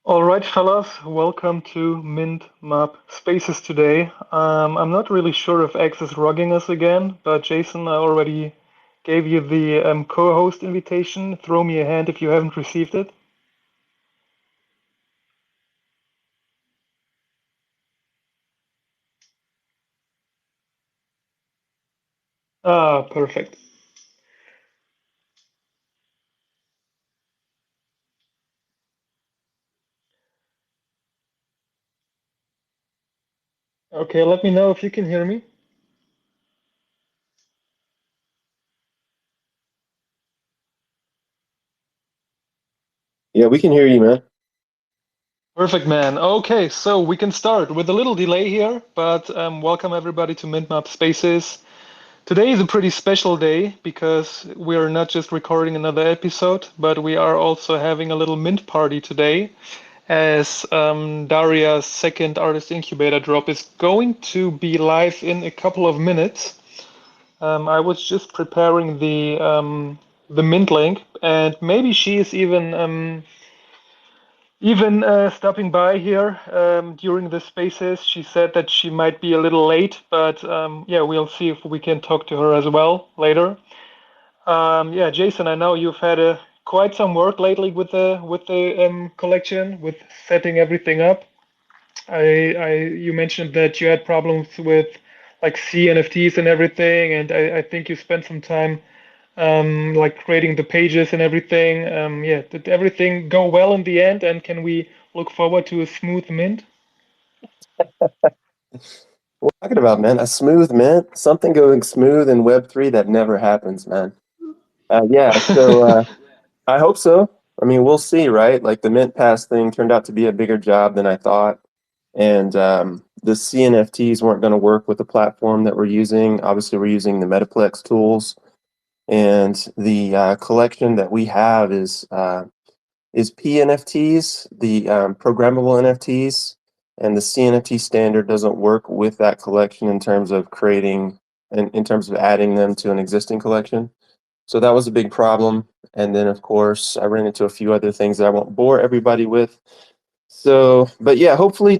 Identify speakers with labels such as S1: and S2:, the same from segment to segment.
S1: All right, fellas, welcome to Mint Map Spaces today. I'm not really sure if X is rugging us again, but Jason, I already gave you the co-host invitation. Throw me a hand if you haven't received it. Ah, perfect. Okay, let me know if you can hear me.
S2: Yeah, we can hear you, man.
S1: Perfect, man. Okay, so we can start with a little delay here, but welcome everybody to Mint Map Spaces. Today is a pretty special day because we are not just recording another episode, but we are also having a little mint party today, as Daria's second artist incubator drop is going to be live in a couple of minutes. I was just preparing the mint link, and maybe she is even stopping by here during the spaces. She said that she might be a little late, but yeah, we'll see if we can talk to her as well later. Yeah, Jason, I know you've had quite some work lately with the collection, with setting everything up. You mentioned that you had problems with like C NFTs and everything, and I think you spent some time like creating the pages and everything. Yeah, did everything go well in the end? And can we look forward to a smooth mint?
S2: What are you talking about, man? A smooth mint? Something going smooth in Web3 that never happens, man. Yeah, so I hope so. I mean, we'll see, right? Like the Mint Pass thing turned out to be a bigger job than I thought. And the CNFTs weren't going to work with the platform that we're using. Obviously, we're using the Metaplex tools. And the collection that we have is PNFTs, the programmable NFTs, and the CNFT standard doesn't work with that collection in terms of creating and in terms of adding them to an existing collection. So that was a big problem. And then, of course, I ran into a few other things that I won't bore everybody with. So, but yeah, hopefully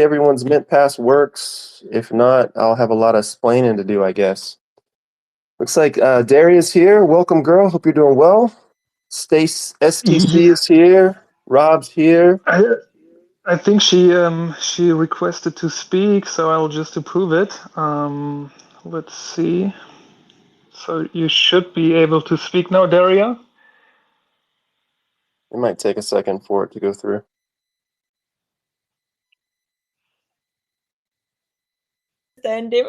S2: everyone's Mint Pass works. If not, I'll have a lot of explaining to do, I guess. Looks like Daria's here. Welcome, girl. Hope you're doing well. Stace STC
S1: Yeah,
S2: is here. Rob's here.
S1: I I think she requested to speak, so I'll just approve it. Let's see. So you should be able to speak now, Daria.
S2: It might take a second for it to go through.
S3: Understand him.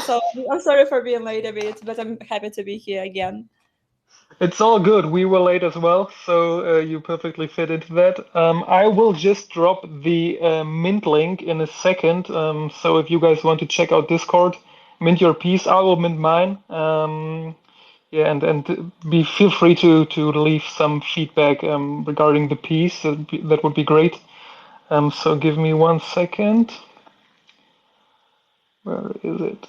S3: So I'm sorry for being late a bit, but I'm happy to be here again.
S1: It's all good. We were late as well, so you perfectly fit into that. I will just drop the mint link in a second. So if you guys want to check out Discord, mint your piece. I will mint mine. Yeah, and be feel free to leave some feedback regarding the piece. That would be great. So give me 1 second. Where is it?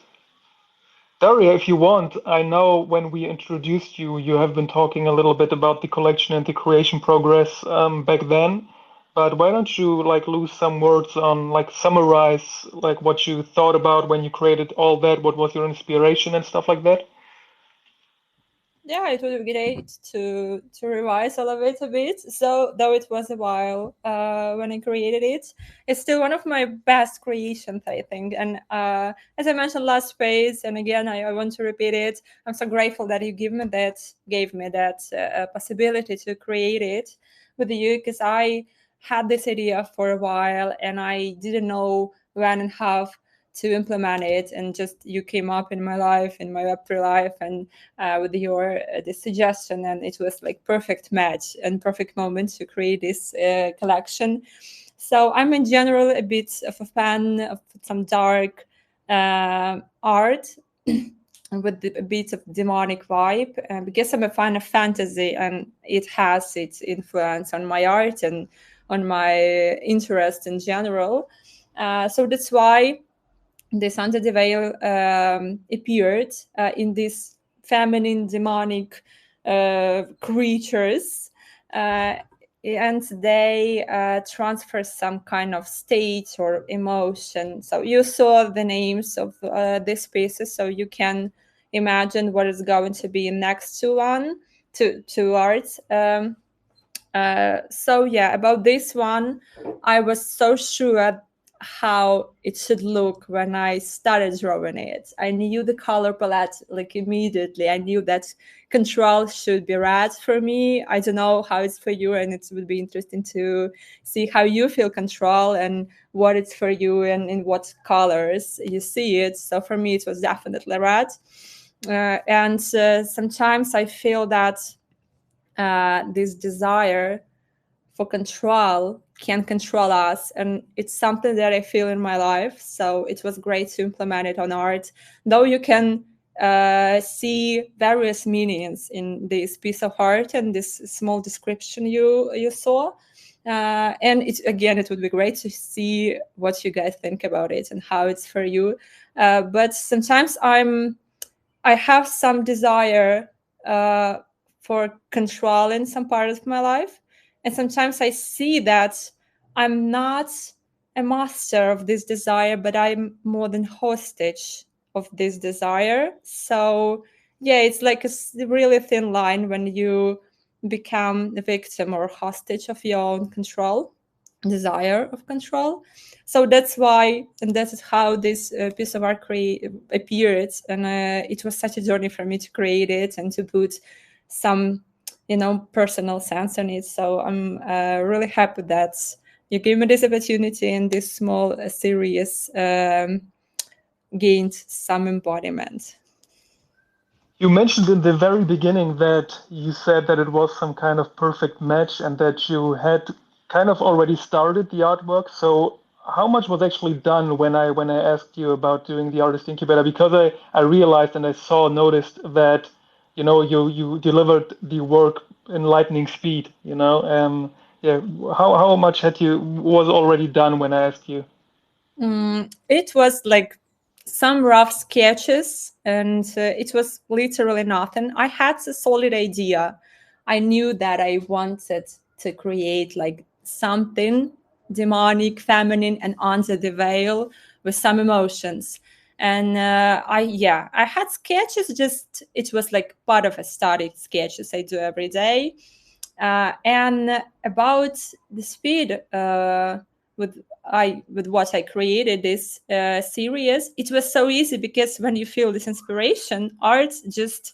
S1: Daria, if you want, I know when we introduced you, you have been talking a little bit about the collection and the creation progress back then. But why don't you like lose some words on like summarize like what you thought about when you created all that, what was your inspiration and stuff like that?
S3: Yeah, it would be great to revise all of it a bit. So though it was a while when I created it, it's still one of my best creations, I think. And as I mentioned last space, and again I want to repeat it, I'm so grateful that you gave me that possibility to create it with you, because I had this idea for a while and I didn't know when and how to implement it, and just you came up in my life, in my Web3 life, and with your this suggestion, and it was like perfect match and perfect moment to create this collection. So I'm in general a bit of a fan of some dark art with a bit of demonic vibe, because I'm a fan of fantasy and it has its influence on my art and on my interest in general. So that's why this under the veil appeared in these feminine demonic creatures uh, and they transfer some kind of state or emotion. So you saw the names of these pieces, so you can imagine what is going to be next to one to art. So yeah, about this one, I was so sure how it should look when I started drawing it. I knew the color palette like immediately. I knew that control should be red for me. I don't know how it's for you, and it would be interesting to see how you feel control and what it's for you and in what colors you see it. So for me, it was definitely red. And sometimes I feel that this desire for control can control us, and it's something that I feel in my life. So it was great to implement it on art, though you can see various meanings in this piece of art and this small description you saw. And it would be great to see what you guys think about it and how it's for you. But sometimes I have some desire uh, for control in some part of my life. And sometimes I see that I'm not a master of this desire, but I'm more than hostage of this desire. So, yeah, it's like a really thin line when you become a victim or hostage of your own control, desire of control. So that's why, and that is how this piece of art appeared. And it was such a journey for me to create it and to put some, personal sense on it. So I'm really happy that you gave me this opportunity, and this small series gained some embodiment.
S1: You mentioned in the very beginning that you said that it was some kind of perfect match and that you had kind of already started the artwork. So how much was actually done when I asked you about doing the artist incubator? Because I realized and I noticed that you delivered the work in lightning speed. Yeah. How much was already done when I asked you?
S3: It was like some rough sketches, and it was literally nothing. I had a solid idea. I knew that I wanted to create like something demonic, feminine, and under the veil with some emotions. And I had sketches. Just it was like part of a study sketches I do every day. And about the speed with what I created this series, it was so easy because when you feel this inspiration, art just,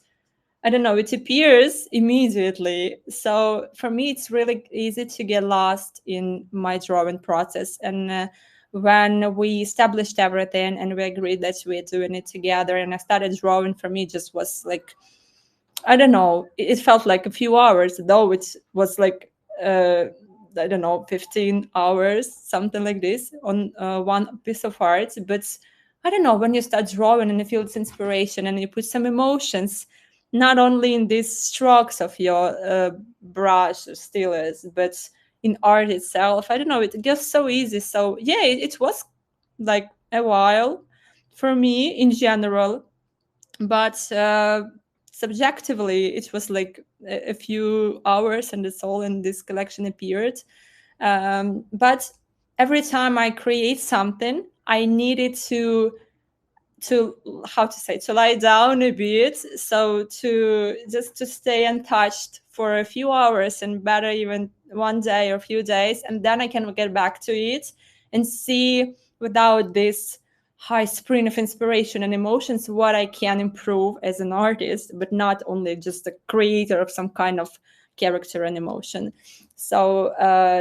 S3: I don't know, it appears immediately. So for me, it's really easy to get lost in my drawing process. And when we established everything and we agreed that we're doing it together, and I started drawing, for me, just was like, I don't know, it felt like a few hours, though it was like, I don't know, 15 hours, something like this, on one piece of art. But I don't know, when you start drawing and you feel this inspiration and you put some emotions, not only in these strokes of your brush or stylus, but in art itself, I don't know, it gets so easy. So yeah, it was like a while for me in general, but subjectively it was like a few hours, and it's all in this collection appeared. But every time I create something, I needed to how to say, to lie down a bit, so to just to stay untouched for a few hours, and better even one day or a few days, and then I can get back to it and see, without this high sprint of inspiration and emotions, what I can improve as an artist, but not only just a creator of some kind of character and emotion. So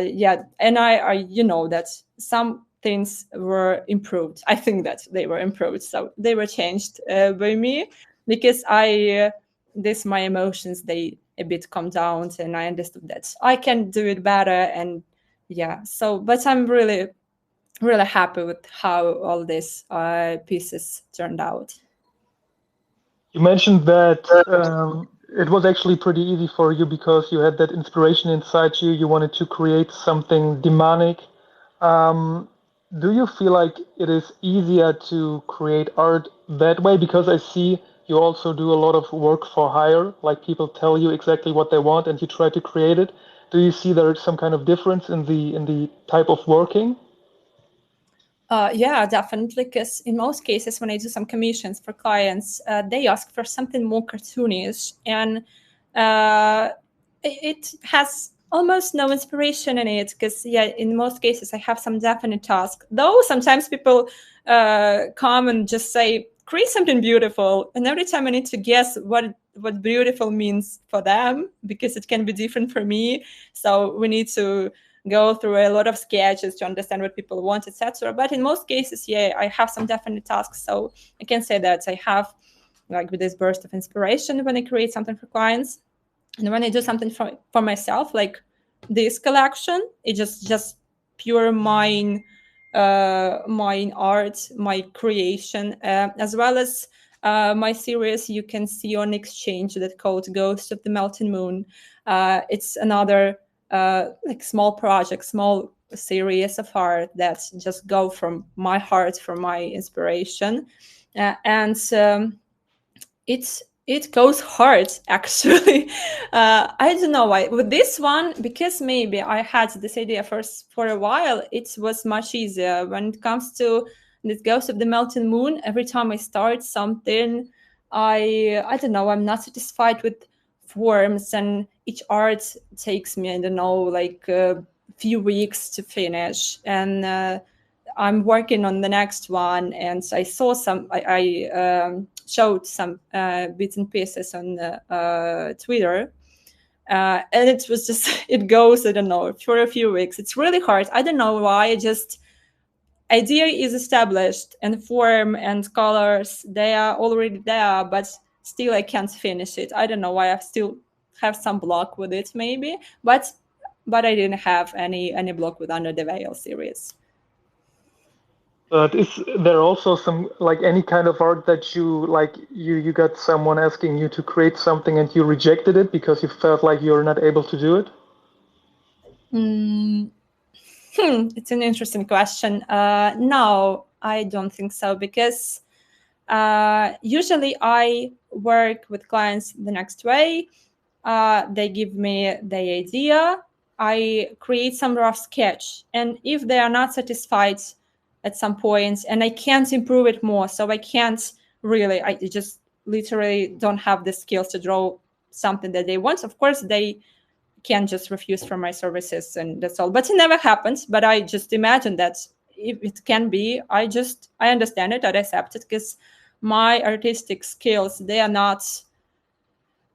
S3: yeah, and I that some things were improved. I think that they were improved, so they were changed by me, because this my emotions, they a bit calm down, and I understood that I can do it better. And yeah, so but I'm really really happy with how all these pieces turned out.
S1: You mentioned that it was actually pretty easy for you because you had that inspiration inside you. You wanted to create something demonic. Um, do you feel like it is easier to create art that way? Because I see you also do a lot of work for hire, like people tell you exactly what they want and you try to create it. do you see there some kind of difference in the type of working?
S3: Yeah, definitely. Because in most cases, when I do some commissions for clients, they ask for something more cartoonish, and it has almost no inspiration in it. Because yeah, in most cases, I have some definite task. Though sometimes people come and just say, "Create something beautiful," and every time I need to guess what beautiful means for them, because it can be different for me. So we need to go through a lot of sketches to understand what people want, etc. But in most cases, yeah, I have some definite tasks. So I can say that I have like with this burst of inspiration when I create something for clients. And when I do something for myself, like this collection, it just pure mine mine art, my creation, as well as my series you can see on Exchange that called Ghost of the Melting Moon. It's another like small project, small series of art that just go from my heart, from my inspiration, and it goes hard actually. I don't know why with this one, because maybe I had this idea first for a while. It was much easier when it comes to this Ghost of the Melting Moon. Every time I start something, I don't know, I'm not satisfied with forms, and each art takes me, I don't know, like a few weeks to finish. And I'm working on the next one, and I saw some. I showed some bits and pieces on Twitter, and it was just it goes. I don't know, for a few weeks. It's really hard. I don't know why. I just idea is established, and form and colors they are already there, but still I can't finish it. I don't know why. I still have some block with it, maybe, but I didn't have any block with Under the Veil series.
S1: But is there also some like any kind of art that you like you got someone asking you to create something and you rejected it because you felt like you're not able to do it?
S3: It's an interesting question. No, I don't think so, because usually I work with clients the next way. They give me the idea. I create some rough sketch, and if they are not satisfied at some point, and I can't improve it more, so I can't really, I just literally don't have the skills to draw something that they want. Of course, they can just refuse from my services, and that's all. But it never happens. But I just imagine that if it can be, I understand it, I accept it, because my artistic skills, they are not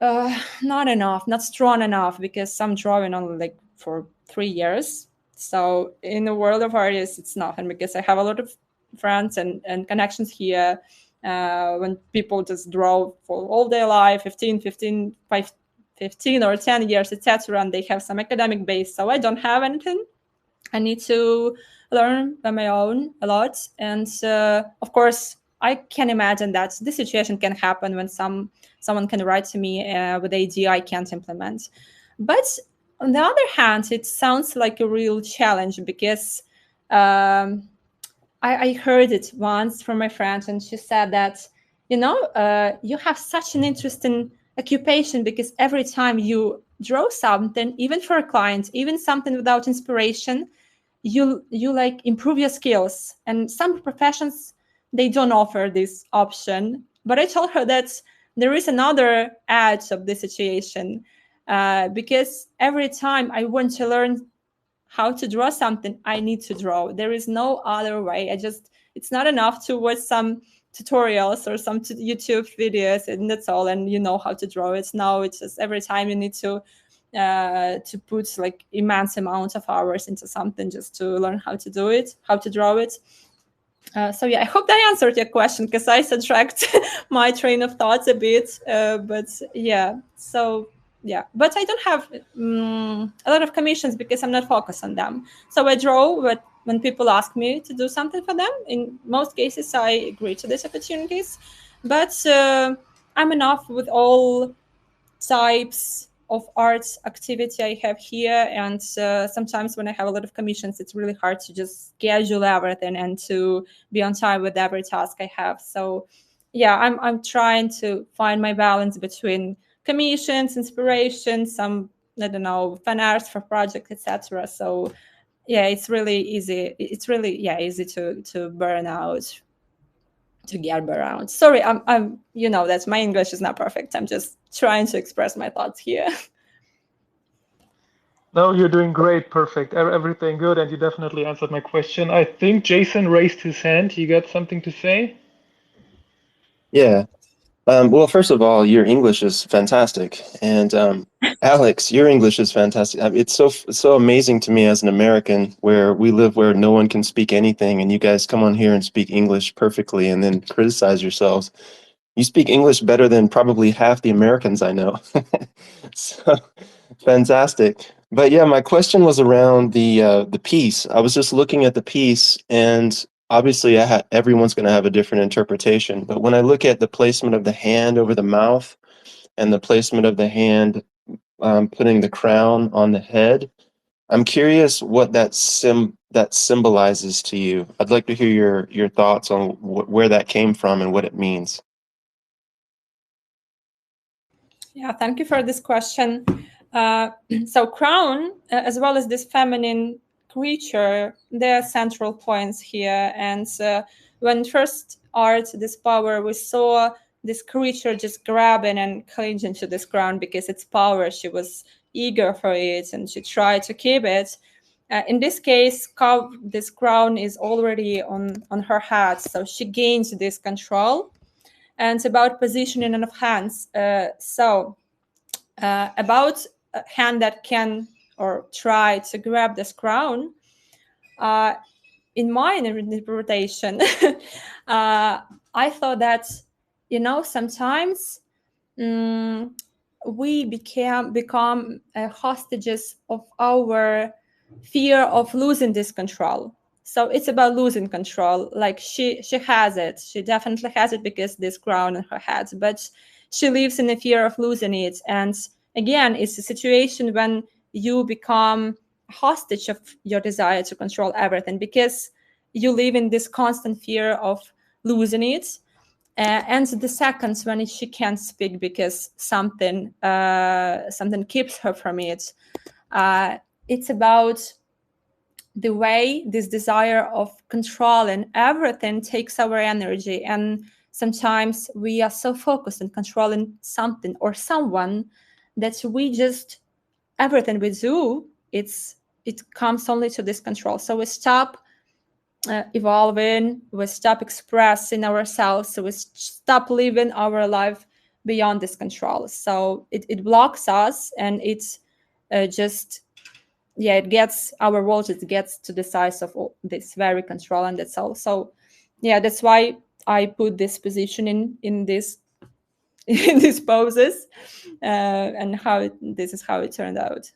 S3: enough, not strong enough, because I'm drawing only like for 3 years. So in the world of artists, it's nothing, because I have a lot of friends and connections here. When people just draw for all their life, 15 or 10 years, etc., and they have some academic base. So I don't have anything. I need to learn by my own a lot. And of course, I can imagine that this situation can happen when someone can write to me with an idea I can't implement. But on the other hand, it sounds like a real challenge, because I heard it once from my friend, and she said that, you have such an interesting occupation, because every time you draw something, even for a client, even something without inspiration, you like improve your skills. And some professions, they don't offer this option. But I told her that there is another edge of the situation, because every time I want to learn how to draw something, I need to draw. There is no other way. It's not enough to watch some tutorials or some YouTube videos and that's all, and you know how to draw it. Now it's just every time you need to put like immense amount of hours into something just to learn how to do it, how to draw it. So yeah, I hope that answered your question, because I subtract my train of thoughts a bit. But yeah, so yeah, but I don't have a lot of commissions because I'm not focused on them. So I draw, but when people ask me to do something for them, in most cases I agree to these opportunities. But I'm enough with all types of arts activity I have here. And sometimes when I have a lot of commissions, it's really hard to just schedule everything and to be on time with every task I have. So yeah, I'm trying to find my balance between commissions, inspiration, some I don't know, fan arts for projects, etc. So yeah, it's really easy. It's really easy to burn out, to get burned out. Sorry, I'm that my English is not perfect. I'm just trying to express my thoughts here.
S1: No, you're doing great. Perfect. Everything good, and you definitely answered my question. I think Jason raised his hand. You got something to say?
S2: Yeah. Well, first of all, your English is fantastic, and Alex, your English is fantastic. It's so amazing to me as an American, where we live where no one can speak anything, and you guys come on here and speak English perfectly, and then criticize yourselves. You speak English better than probably half the Americans I know. So fantastic. But yeah, my question was around the piece. I was just looking at the piece, and obviously everyone's going to have a different interpretation. But when I look at the placement of the hand over the mouth and the placement of the hand putting the crown on the head, I'm curious what that symbolizes to you. I'd like to hear your thoughts on where that came from and what it means.
S3: Yeah, thank you for this question. So crown, as well as this feminine creature, they're central points here. And when first art this power, we saw this creature just grabbing and clinging to this crown because it's power. She was eager for it and she tried to keep it. In this case, this crown is already on her head, so she gains this control. And it's about positioning of hands. About a hand that can or try to grab this crown, in my interpretation, I thought that, sometimes we become hostages of our fear of losing this control. So it's about losing control. Like she has it. She definitely has it because this crown in her head, but she lives in the fear of losing it. And again, it's a situation when you become hostage of your desire to control everything because you live in this constant fear of losing it. And the seconds when she can't speak because something keeps her from it. It's about the way this desire of controlling everything takes our energy, and sometimes we are so focused on controlling something or someone that we just everything we do it comes only to this control. So we stop evolving, we stop expressing ourselves, so we stop living our life beyond this control. So it blocks us, and it's just it gets our world, it gets to the size of this very control, and that's all. So that's why I put this position in this in these poses, and this is how it turned out.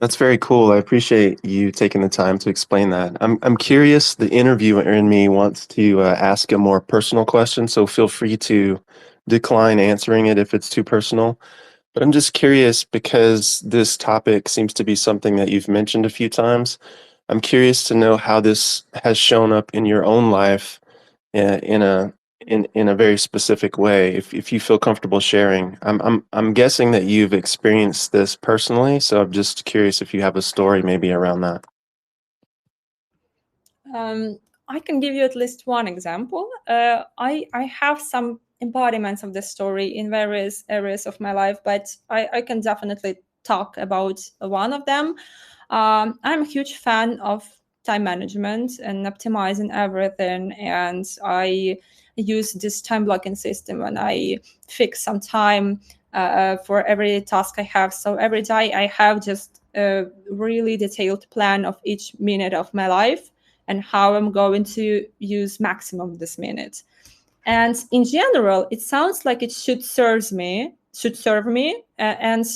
S2: That's very cool. I appreciate you taking the time to explain that. I'm curious. The interviewer in me wants to ask a more personal question, so feel free to decline answering it if it's too personal. But I'm just curious because this topic seems to be something that you've mentioned a few times. I'm curious to know how this has shown up in your own life in a very specific way. If you feel comfortable sharing, I'm guessing that you've experienced this personally, so I'm just curious if you have a story maybe around that.
S3: I can give you at least one example. I have some embodiments of this story in various areas of my life, but I can definitely talk about one of them. I'm a huge fan of time management and optimizing everything, and I use this time blocking system when I fix some time for every task I have. So every day I have just a really detailed plan of each minute of my life and how I'm going to use maximum this minute. And in general, it sounds like it should serve me, and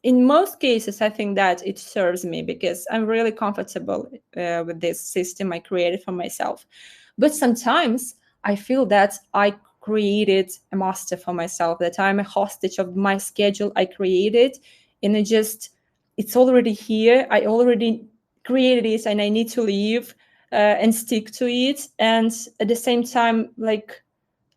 S3: in most cases, I think that it serves me because I'm really comfortable with this system I created for myself. But sometimes I feel that I created a master for myself, that I'm a hostage of my schedule I created, and it's already here. I already created it, and I need to leave and stick to it. And at the same time, like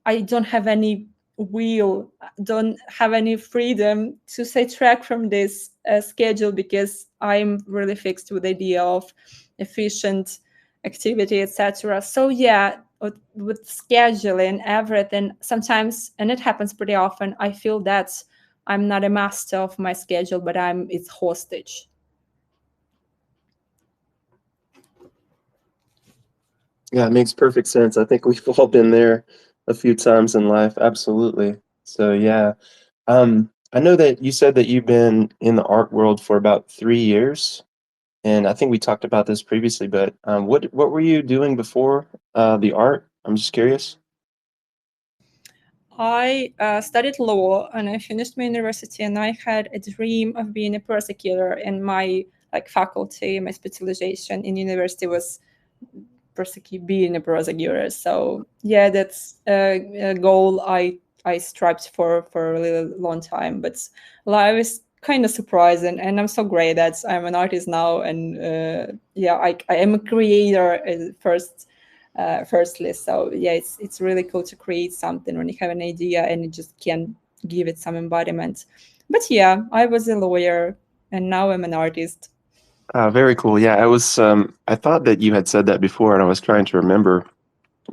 S3: I don't have any will don't have any freedom to sidetrack from this schedule, because I'm really fixed with the idea of efficient activity, etc. So yeah, with scheduling everything, sometimes, and it happens pretty often, I feel that I'm not a master of my schedule, but I'm its hostage.
S2: Yeah, it makes perfect sense. I think we've all been there a few times in life. Absolutely. So yeah. I know that you said that you've been in the art world for about 3 years, and I think we talked about this previously, but what were you doing before the art? I'm just curious.
S3: I studied law and I finished my university, and I had a dream of being a prosecutor. And my faculty, my specialization in university was being a prosecutor. So yeah, that's a goal I strived for a really long time. But life is kind of surprising, and I'm so great that I'm an artist now. And yeah, I am a creator firstly. So yeah, it's really cool to create something when you have an idea and you just can give it some embodiment. But yeah, I was a lawyer and now I'm an artist.
S2: Very cool. Yeah, I thought that you had said that before, and I was trying to remember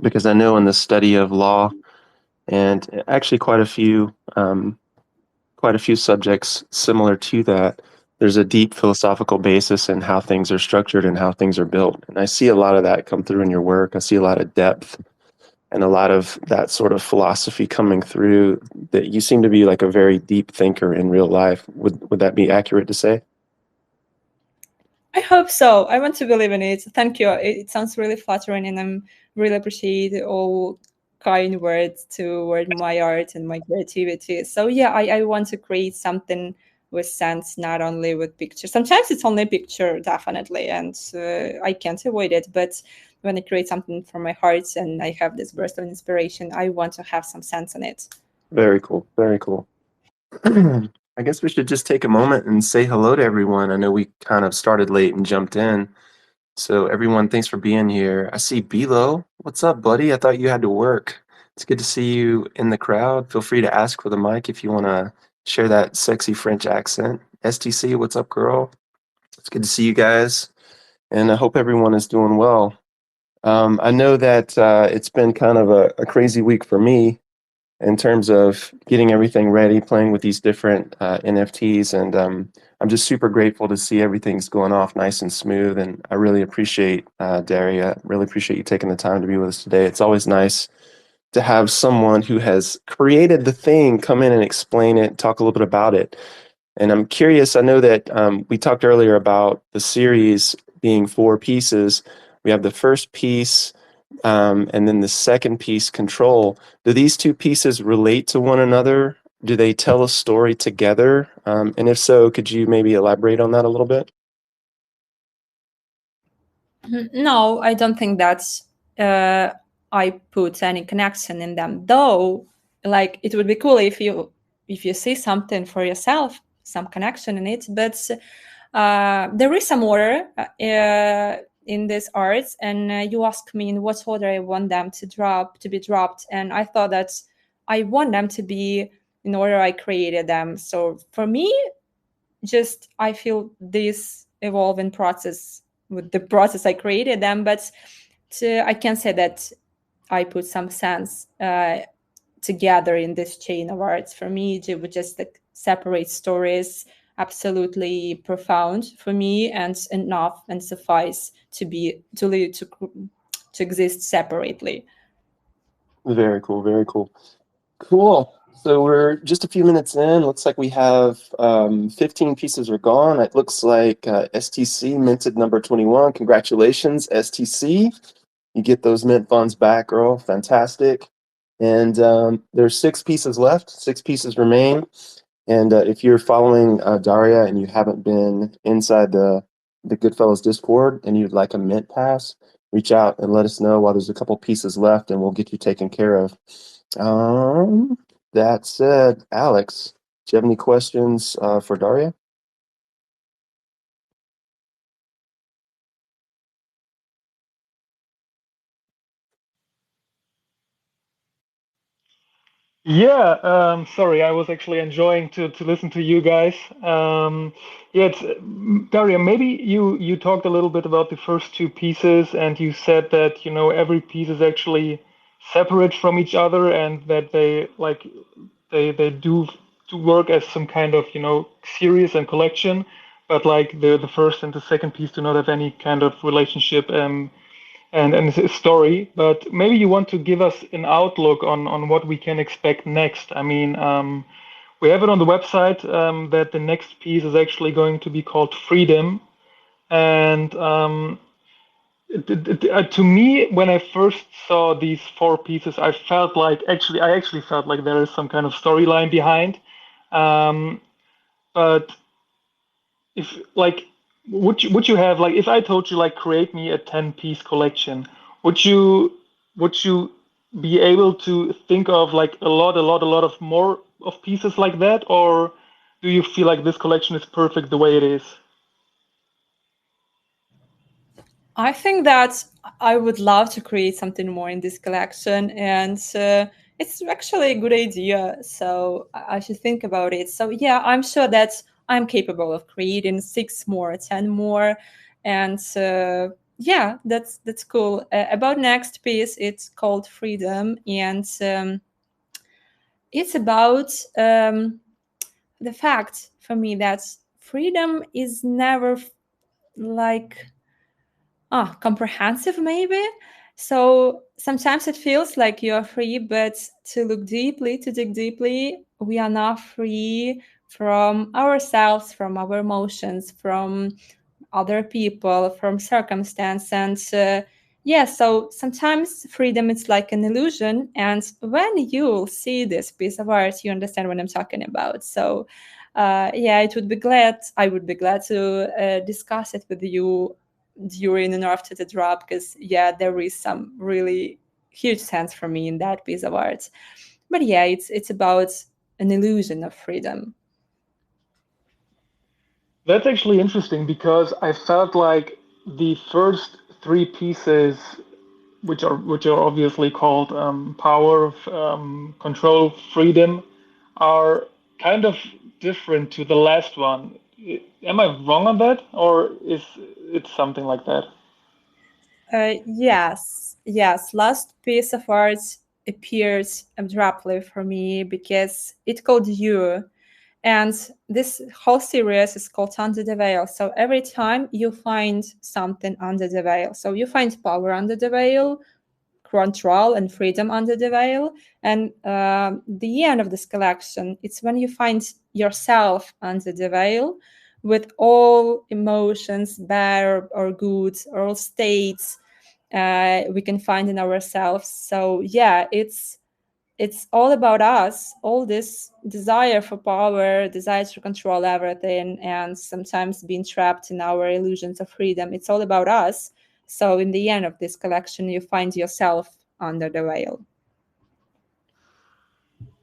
S2: because I know in the study of law and actually quite a few subjects similar to that, there's a deep philosophical basis in how things are structured and how things are built. And I see a lot of that come through in your work. I see a lot of depth and a lot of that sort of philosophy coming through, that you seem to be like a very deep thinker in real life. Would that be accurate to say?
S3: I hope so. I want to believe in it. Thank you. It sounds really flattering, and I'm really appreciate all kind words toward my art and my creativity. So yeah, I want to create something with sense, not only with picture. Sometimes it's only picture, definitely, and I can't avoid it. But when I create something from my heart and I have this burst of inspiration, I want to have some sense in it.
S2: Very cool. Very cool. I guess we should just take a moment and say hello to everyone. I know we kind of started late and jumped in. So everyone, thanks for being here. I see Bilo. What's up, buddy? I thought you had to work. It's good to see you in the crowd. Feel free to ask for the mic if you want to share that sexy French accent. STC, what's up, girl? It's good to see you guys, and I hope everyone is doing well. I know that it's been kind of a crazy week for me in terms of getting everything ready, playing with these different NFTs, and I'm just super grateful to see everything's going off nice and smooth. And I really appreciate Daria. Really appreciate you taking the time to be with us today. It's always nice to have someone who has created the thing come in and explain it, talk a little bit about it. And I'm curious, I know that we talked earlier about the series being 4 pieces. We have the first piece, and then the second piece, control. Do these 2 pieces relate to one another? Do they tell a story together? And if so, could you maybe elaborate on that a little bit?
S3: No, I don't think that's I put any connection in them. Though, like it would be cool if you see something for yourself, some connection in it. But there is some order in these arts, and you ask me in what order I want them to be dropped, and I thought that I want them to be in order I created them. So for me, just I feel this evolving process with the process I created them, but I can say that I put some sense together in this chain of arts. For me, it would just like separate stories absolutely profound for me and enough and suffice to be to exist separately.
S2: Very cool, very cool. Cool. So we're just a few minutes in. Looks like we have 15 pieces are gone. It looks like STC minted number 21. Congratulations, STC. You get those mint funds back, girl. Fantastic. And there's 6 pieces left. 6 pieces remain. And if you're following Daria and you haven't been inside the Goodfellas Discord and you'd like a mint pass, reach out and let us know while there's a couple pieces left, and we'll get you taken care of. Um, that said, Alex, do you have any questions for Daria?
S1: Yeah, sorry, I was actually enjoying to listen to you guys. Yeah, Daria, maybe you talked a little bit about the first two pieces, and you said that, every piece is actually separate from each other, and that they do work as some kind of, series and collection, but like the first and the second piece do not have any kind of relationship. And it's a story, but maybe you want to give us an outlook on what we can expect next. I mean, we have it on the website that the next piece is actually going to be called Freedom. And to me, when I first saw these four pieces, I actually felt like there is some kind of storyline behind. Um, but if like would you have, like, if I told you, like, create me a 10-piece collection, would you be able to think of like a lot of more of pieces like that, or do you feel like this collection is perfect the way it is?
S3: I think that I would love to create something more in this collection, and it's actually a good idea. So I should think about it. So yeah, I'm sure that I'm capable of creating 6 more, 10 more, and yeah, that's cool. About next piece, it's called Freedom, and it's about the fact for me that freedom is never like comprehensive maybe. So sometimes it feels like you're free, but to dig deeply, we are not free from ourselves, from our emotions, from other people, from circumstance. And yeah, so sometimes freedom is like an illusion. And when you see this piece of art, you understand what I'm talking about. So yeah, I would be glad to discuss it with you during and after the drop, because yeah, there is some really huge sense for me in that piece of art. But yeah, it's about an illusion of freedom.
S1: That's actually interesting because I felt like the first three pieces, which are obviously called power, control, freedom, are kind of different to the last one. Am I wrong on that, or is it something like that?
S3: Yes. Last piece of art appears abruptly for me because it called you, and this whole series is called Under the Veil. So every time you find something under the veil, so you find power under the veil, control and freedom under the veil, and the end of this collection, it's when you find yourself under the veil with all emotions, bad or good, all states we can find in ourselves. So yeah, it's all about us, all this desire for power, desire to control everything, and sometimes being trapped in our illusions of freedom. It's all about us. So in the end of this collection, you find yourself under the veil.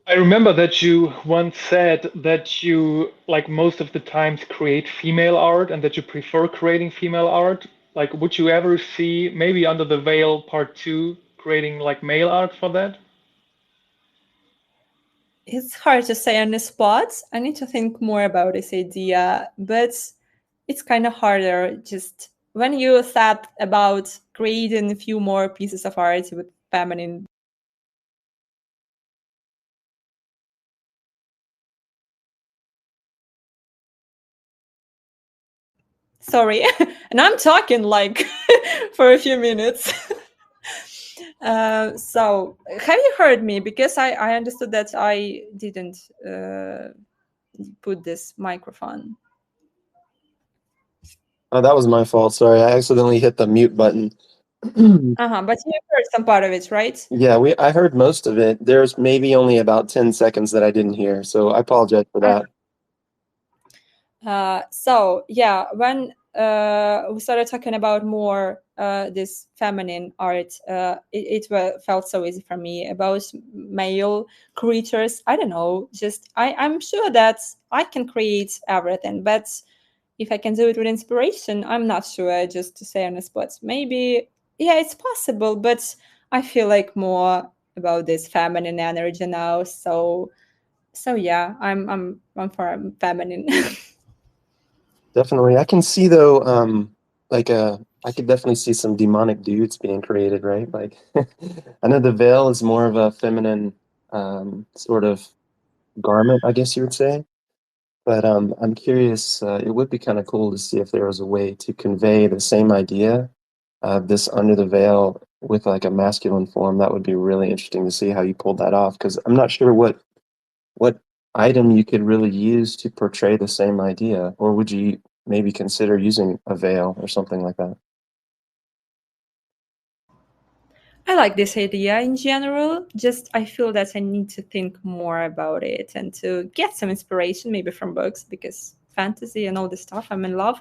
S1: I remember that you once said that you, like, most of the times create female art and that you prefer creating female art. Like, would you ever see maybe Under the Veil Part 2 creating like male art for that?
S3: It's hard to say on the spot. I need to think more about this idea, but it's kind of harder just when you thought about creating a few more pieces of art with feminine. Sorry, and I'm talking like for a few minutes. So, have you heard me? Because I understood that I didn't put this microphone.
S2: Oh, that was my fault. Sorry, I accidentally hit the mute button.
S3: But you heard some part of it, right?
S2: Yeah, I heard most of it. There's maybe only about 10 seconds that I didn't hear, so I apologize for that.
S3: So yeah, when we started talking about more this feminine art, it felt so easy for me about male creatures. I don't know, just I'm sure that I can create everything, but if I can do it with inspiration, I'm not sure. Just to say on the spot, maybe yeah, it's possible, but I feel like more about this feminine energy now. So yeah, I'm for feminine.
S2: Definitely. I can see though, like I could definitely see some demonic dudes being created, right? Like I know the veil is more of a feminine sort of garment, I guess you would say. But I'm curious, it would be kind of cool to see if there was a way to convey the same idea of this under the veil with like a masculine form. That would be really interesting to see how you pulled that off, because I'm not sure what item you could really use to portray the same idea, or would you maybe consider using a veil or something like that?
S3: I like this idea in general. Just I feel that I need to think more about it and to get some inspiration, maybe from books, because fantasy and all this stuff, I'm in love.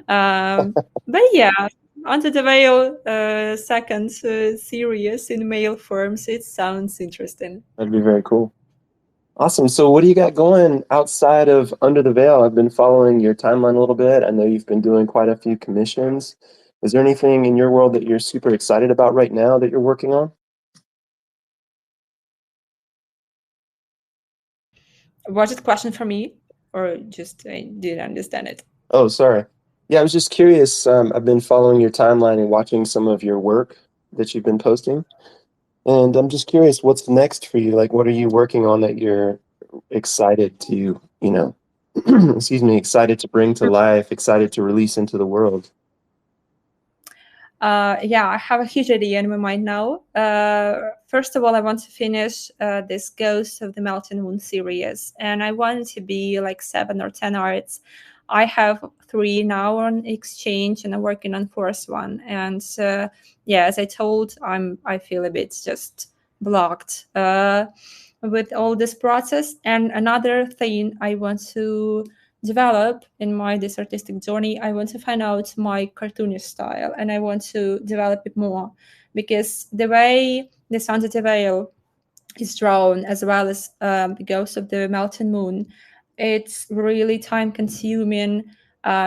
S3: Um, but yeah, Under the Veil second series in male forms, it sounds interesting.
S2: That'd be very cool. Awesome. So what do you got going outside of Under the Veil? I've been following your timeline a little bit. I know you've been doing quite a few commissions. Is there anything in your world that you're super excited about right now that you're working on?
S3: Was it a question for me, or just I didn't understand it?
S2: Oh, sorry. Yeah, I was just curious. I've been following your timeline and watching some of your work that you've been posting. And I'm just curious, what's next for you? Like, what are you working on that you're excited to, excuse me, excited to bring to life, excited to release into the world?
S3: Yeah, I have a huge idea in my mind now. First of all, I want to finish this Ghost of the Melting Moon series, and I want it to be like 7 or 10 arts. I have 3 now on exchange, and I'm working on fourth one. And yeah, as I told, I feel a bit just blocked with all this process. And another thing I want to develop in my this artistic journey, I want to find out my cartoonish style, and I want to develop it more, because the way the Sons of the Veil is drawn, as well as the Ghost of the Melting Moon, it's really time consuming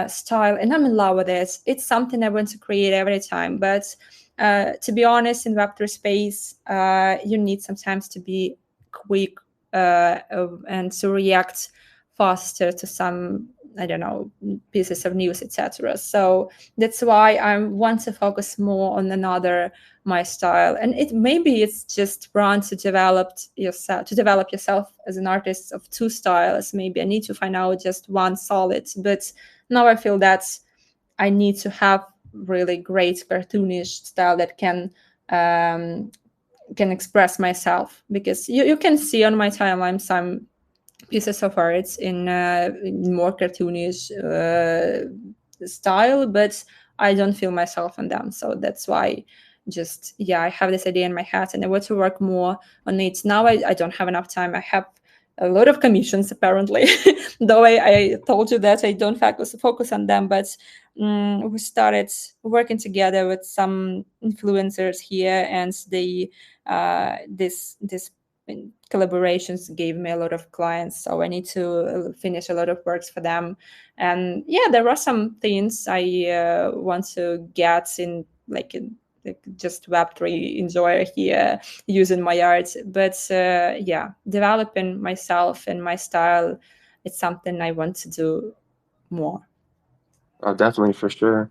S3: style, and I'm in love with it. It's something I want to create every time, but to be honest, in Web3 space, you need sometimes to be quick and to react faster to some, I don't know, pieces of news, etc. So that's why I want to focus more on another my style, and it maybe it's just run to develop yourself as an artist of 2 styles. Maybe I need to find out just one solid, but now I feel that I need to have really great cartoonish style that can express myself, because you can see on my timeline some pieces of art in more cartoonish style, but I don't feel myself in them. So that's why, just yeah, I have this idea in my head, and I want to work more on it. Now I don't have enough time. I have a lot of commissions apparently, though I told you that I don't focus on them, but we started working together with some influencers here, and they this collaborations gave me a lot of clients, so I need to finish a lot of works for them. And yeah, there are some things I want to get in, like just Web3 enjoyer here using my art, but yeah, developing myself and my style, it's something I want to do more.
S2: Oh, definitely, for sure.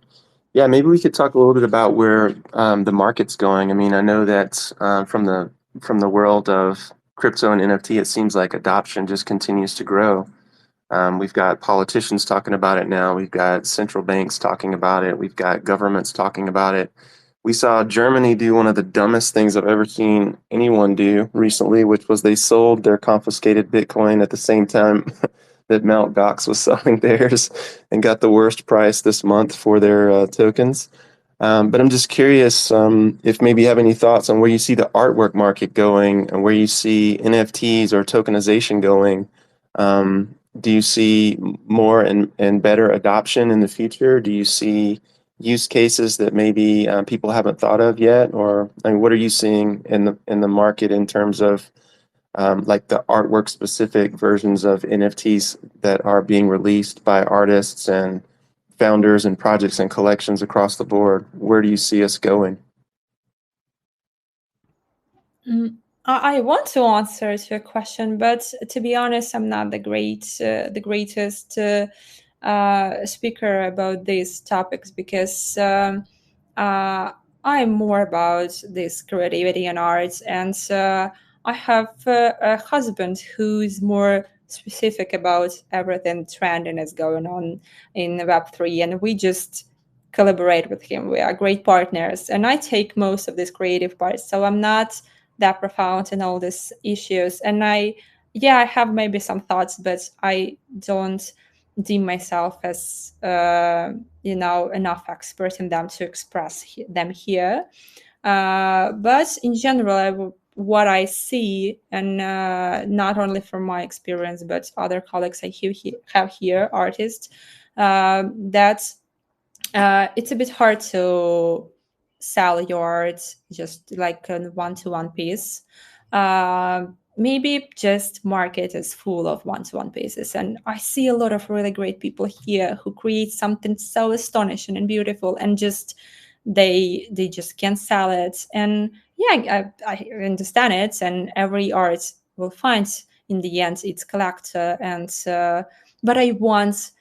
S2: Yeah, maybe we could talk a little bit about where the market's going. I mean, I know that from the world of crypto and NFT, it seems like adoption just continues to grow. We've got politicians talking about it now. We've got central banks talking about it. We've got governments talking about it. We saw Germany do one of the dumbest things I've ever seen anyone do recently, which was they sold their confiscated Bitcoin at the same time that Mt. Gox was selling theirs, and got the worst price this month for their tokens. But I'm just curious if maybe you have any thoughts on where you see the artwork market going and where you see NFTs or tokenization going. Do you see more and better adoption in the future? Do you see use cases that maybe people haven't thought of yet? Or I mean, what are you seeing in the market in terms of like the artwork specific versions of NFTs that are being released by artists and founders and projects and collections across the board? Where do you see us going?
S3: I want to answer to a question, but to be honest, I'm not the greatest speaker about these topics because uh, I'm more about this creativity and arts, and I have a husband who's more specific about everything trending is going on in Web3, and we just collaborate with him. We are great partners, and I take most of this creative part, so I'm not that profound in all these issues. And I have maybe some thoughts, but I don't deem myself as enough expert in them to express them here. But in general, what I see, and not only from my experience, but other colleagues I have here, artists, that it's a bit hard to sell your art just like a one-to-one piece. Maybe just market is full of one-to-one pieces, and I see a lot of really great people here who create something so astonishing and beautiful, and just they just can't sell it. And yeah, I understand it, and every art will find in the end its collector. And but I want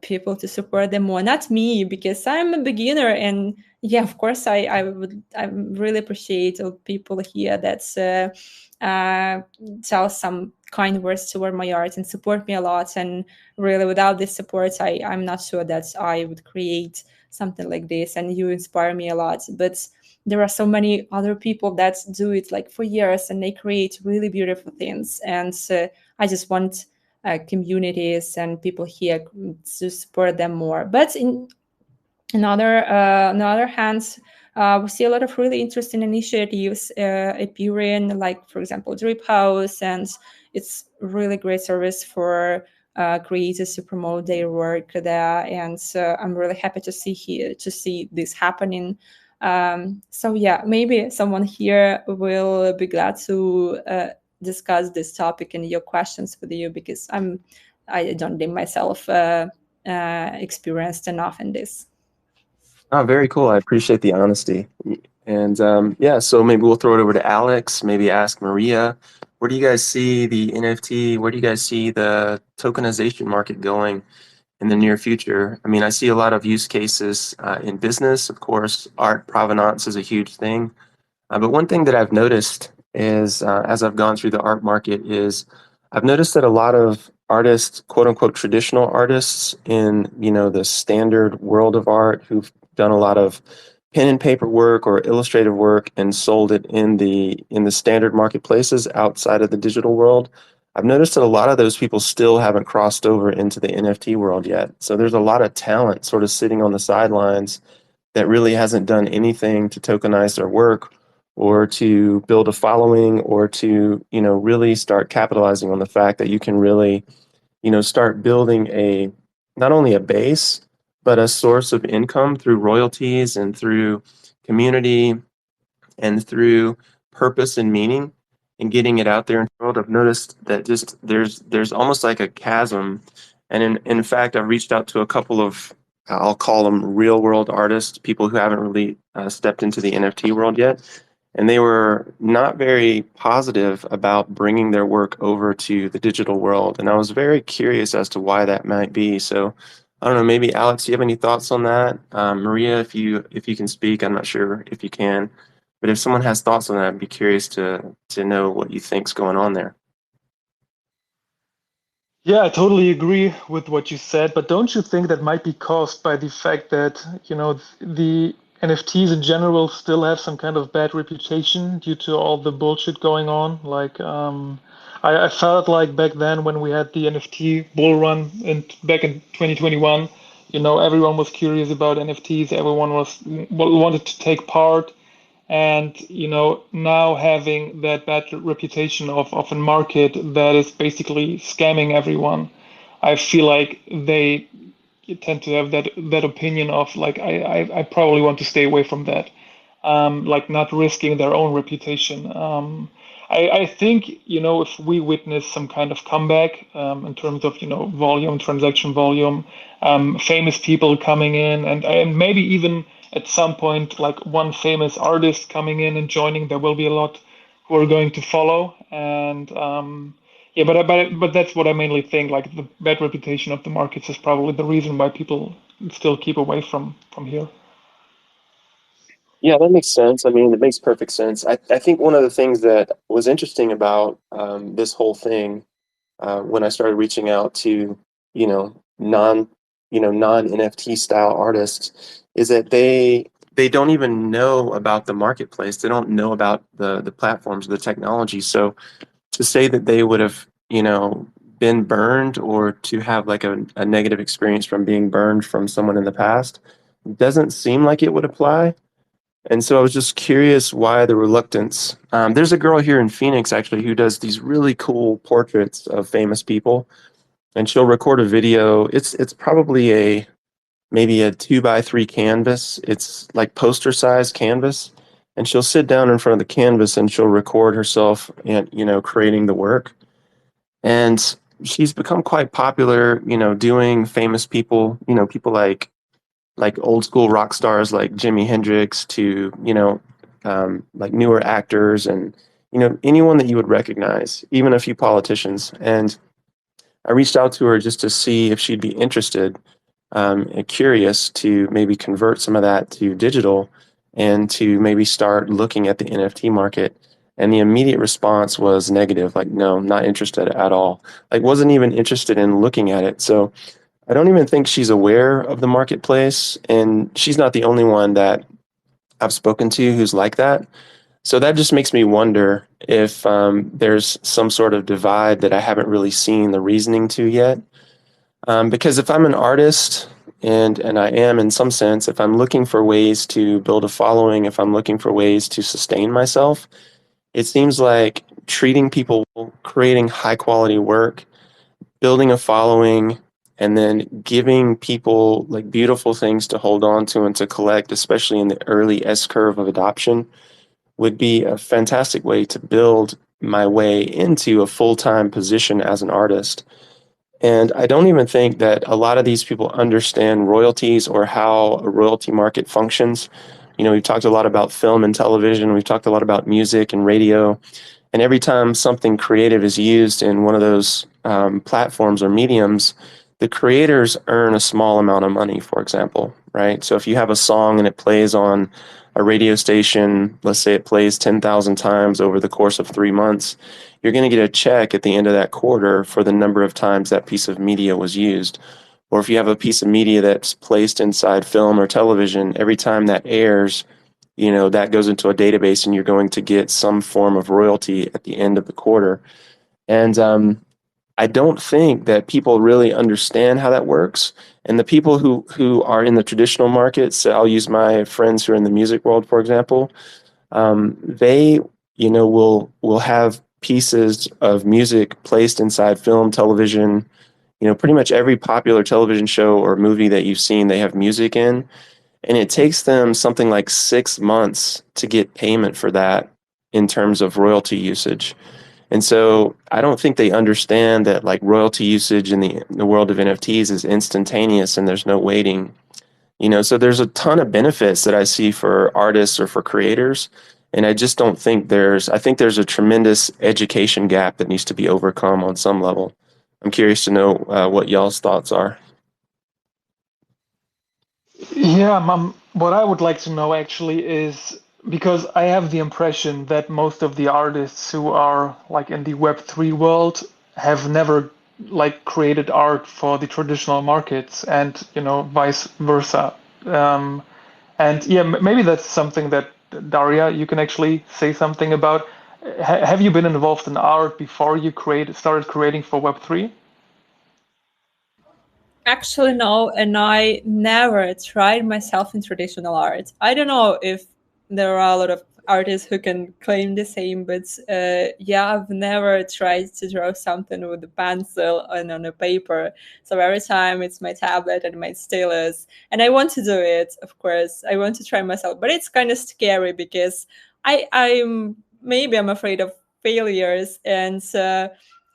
S3: people to support them more, not me, because I'm a beginner. And yeah, of course, I really appreciate all people here that tell some kind words toward my art and support me a lot. And really, without this support, I'm not sure that I would create something like this. And you inspire me a lot. But there are so many other people that do it like for years, and they create really beautiful things. And I just want communities and people here to support them more. But on the other hand, we see a lot of really interesting initiatives appearing, like for example, Drip House, and it's really great service for creators to promote their work there. And I'm really happy to see this happening. So yeah, maybe someone here will be glad to discuss this topic and your questions with you, because I don't deem myself experienced enough in this.
S2: Oh, very cool. I appreciate the honesty. And yeah, so maybe we'll throw it over to Alex, maybe ask Maria, where do you guys see the NFT, where do you guys see the tokenization market going in the near future? I mean, I see a lot of use cases in business. Of course, art provenance is a huge thing. But one thing that I've noticed is, as I've gone through the art market, is I've noticed that a lot of artists, quote unquote, traditional artists in the standard world of art, who've done a lot of pen and paper work or illustrative work and sold it in the standard marketplaces outside of the digital world. I've noticed that a lot of those people still haven't crossed over into the NFT world yet. So there's a lot of talent sort of sitting on the sidelines that really hasn't done anything to tokenize their work or to build a following or to really start capitalizing on the fact that you can really start building a not only a base but a source of income through royalties and through community and through purpose and meaning and getting it out there in the world. I've noticed that just there's almost like a chasm. And in fact, I've reached out to a couple of, I'll call them real world artists, people who haven't really stepped into the NFT world yet. And they were not very positive about bringing their work over to the digital world. And I was very curious as to why that might be. So I don't know, maybe Alex, do you have any thoughts on that? Maria, if you can speak, I'm not sure if you can. But if someone has thoughts on that, I'd be curious to know what you think's going on there.
S1: Yeah, I totally agree with what you said, but don't you think that might be caused by the fact that, the NFTs in general still have some kind of bad reputation due to all the bullshit going on? Like, I felt like back then when we had the NFT bull run back in 2021, everyone was curious about NFTs, everyone wanted to take part, and now having that bad reputation of a market that is basically scamming everyone, I feel like they tend to have that opinion of like I probably want to stay away from that, like not risking their own reputation. I think if we witness some kind of comeback in terms of volume, transaction volume, famous people coming in, and maybe even at some point like one famous artist coming in and joining, there will be a lot who are going to follow. And yeah, but that's what I mainly think. Like the bad reputation of the markets is probably the reason why people still keep away from here.
S2: Yeah, that makes sense. I mean, it makes perfect sense. I think one of the things that was interesting about this whole thing when I started reaching out to, you know, non, non NFT style artists is that they don't even know about the marketplace. They don't know about the platforms, the technology. So to say that they would have, been burned or to have like a negative experience from being burned from someone in the past doesn't seem like it would apply. And so I was just curious why the reluctance. There's a girl here in Phoenix actually who does these really cool portraits of famous people, and she'll record a video. It's probably a maybe a 2 by 3 canvas. It's like poster size canvas, and she'll sit down in front of the canvas and she'll record herself and creating the work. And she's become quite popular, doing famous people, people like old school rock stars like Jimi Hendrix to, like newer actors and, anyone that you would recognize, even a few politicians. And I reached out to her just to see if she'd be interested and curious to maybe convert some of that to digital and to maybe start looking at the NFT market. And the immediate response was negative, like, no, not interested at all. Like, wasn't even interested in looking at it. So I don't even think she's aware of the marketplace, and she's not the only one that I've spoken to who's like that. So that just makes me wonder if there's some sort of divide that I haven't really seen the reasoning to yet. Because if I'm an artist, and I am in some sense, if I'm looking for ways to build a following, if I'm looking for ways to sustain myself, it seems like treating people, creating high quality work, building a following, and then giving people like beautiful things to hold on to and to collect, especially in the early S curve of adoption, would be a fantastic way to build my way into a full-time position as an artist. And I don't even think that a lot of these people understand royalties or how a royalty market functions. We've talked a lot about film and television, we've talked a lot about music and radio. And every time something creative is used in one of those platforms or mediums, the creators earn a small amount of money, for example, right? So if you have a song and it plays on a radio station, let's say it plays 10,000 times over the course of 3 months, you're going to get a check at the end of that quarter for the number of times that piece of media was used. Or if you have a piece of media that's placed inside film or television, every time that airs, that goes into a database and you're going to get some form of royalty at the end of the quarter. And I don't think that people really understand how that works. And the people who are in the traditional markets, so I'll use my friends who are in the music world, for example, they, will have pieces of music placed inside film, television, pretty much every popular television show or movie that you've seen, they have music in. And it takes them something like 6 months to get payment for that in terms of royalty usage. And so I don't think they understand that like royalty usage in the world of NFTs is instantaneous and there's no waiting. So there's a ton of benefits that I see for artists or for creators. And I just don't think I think there's a tremendous education gap that needs to be overcome on some level. I'm curious to know what y'all's thoughts are.
S1: Yeah, what I would like to know actually is because I have the impression that most of the artists who are like in the Web3 world have never like created art for the traditional markets and, vice versa. Um, and yeah, maybe that's something that Daria, you can actually say something about. Have you been involved in art before you started creating for Web3?
S3: Actually, no, and I never tried myself in traditional art. I don't know if there are a lot of artists who can claim the same, but yeah, I've never tried to draw something with a pencil and on a paper. So every time it's my tablet and my stylus, and I want to do it, of course. I want to try myself, but it's kind of scary because I'm afraid of failures and.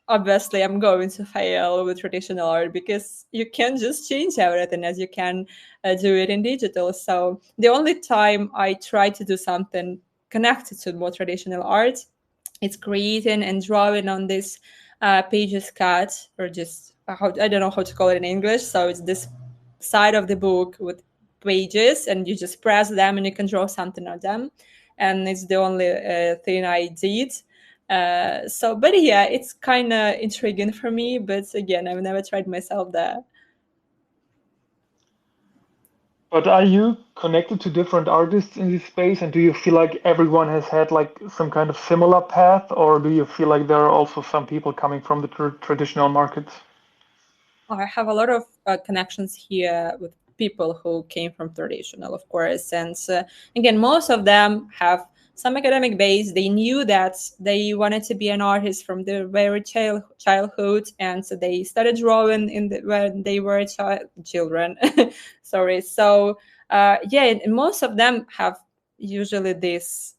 S3: Obviously I'm going to fail with traditional art because you can't just change everything as you can do it in digital. So the only time I try to do something connected to more traditional art it's creating and drawing on this pages cut, or just I don't know how to call it in English. So it's this side of the book with pages, and you just press them and you can draw something on them. And it's the only thing I did. So, but yeah, it's kind of intriguing for me. But again, I've never tried myself there.
S1: But are you connected to different artists in this space, and do you feel like everyone has had like some kind of similar path, or do you feel like there are also some people coming from the traditional markets?
S3: I have a lot of connections here with people who came from traditional, of course. And again, most of them have some academic base. They knew that they wanted to be an artist from their very childhood, and so they started drawing when they were children. Sorry. So yeah, and most of them have usually this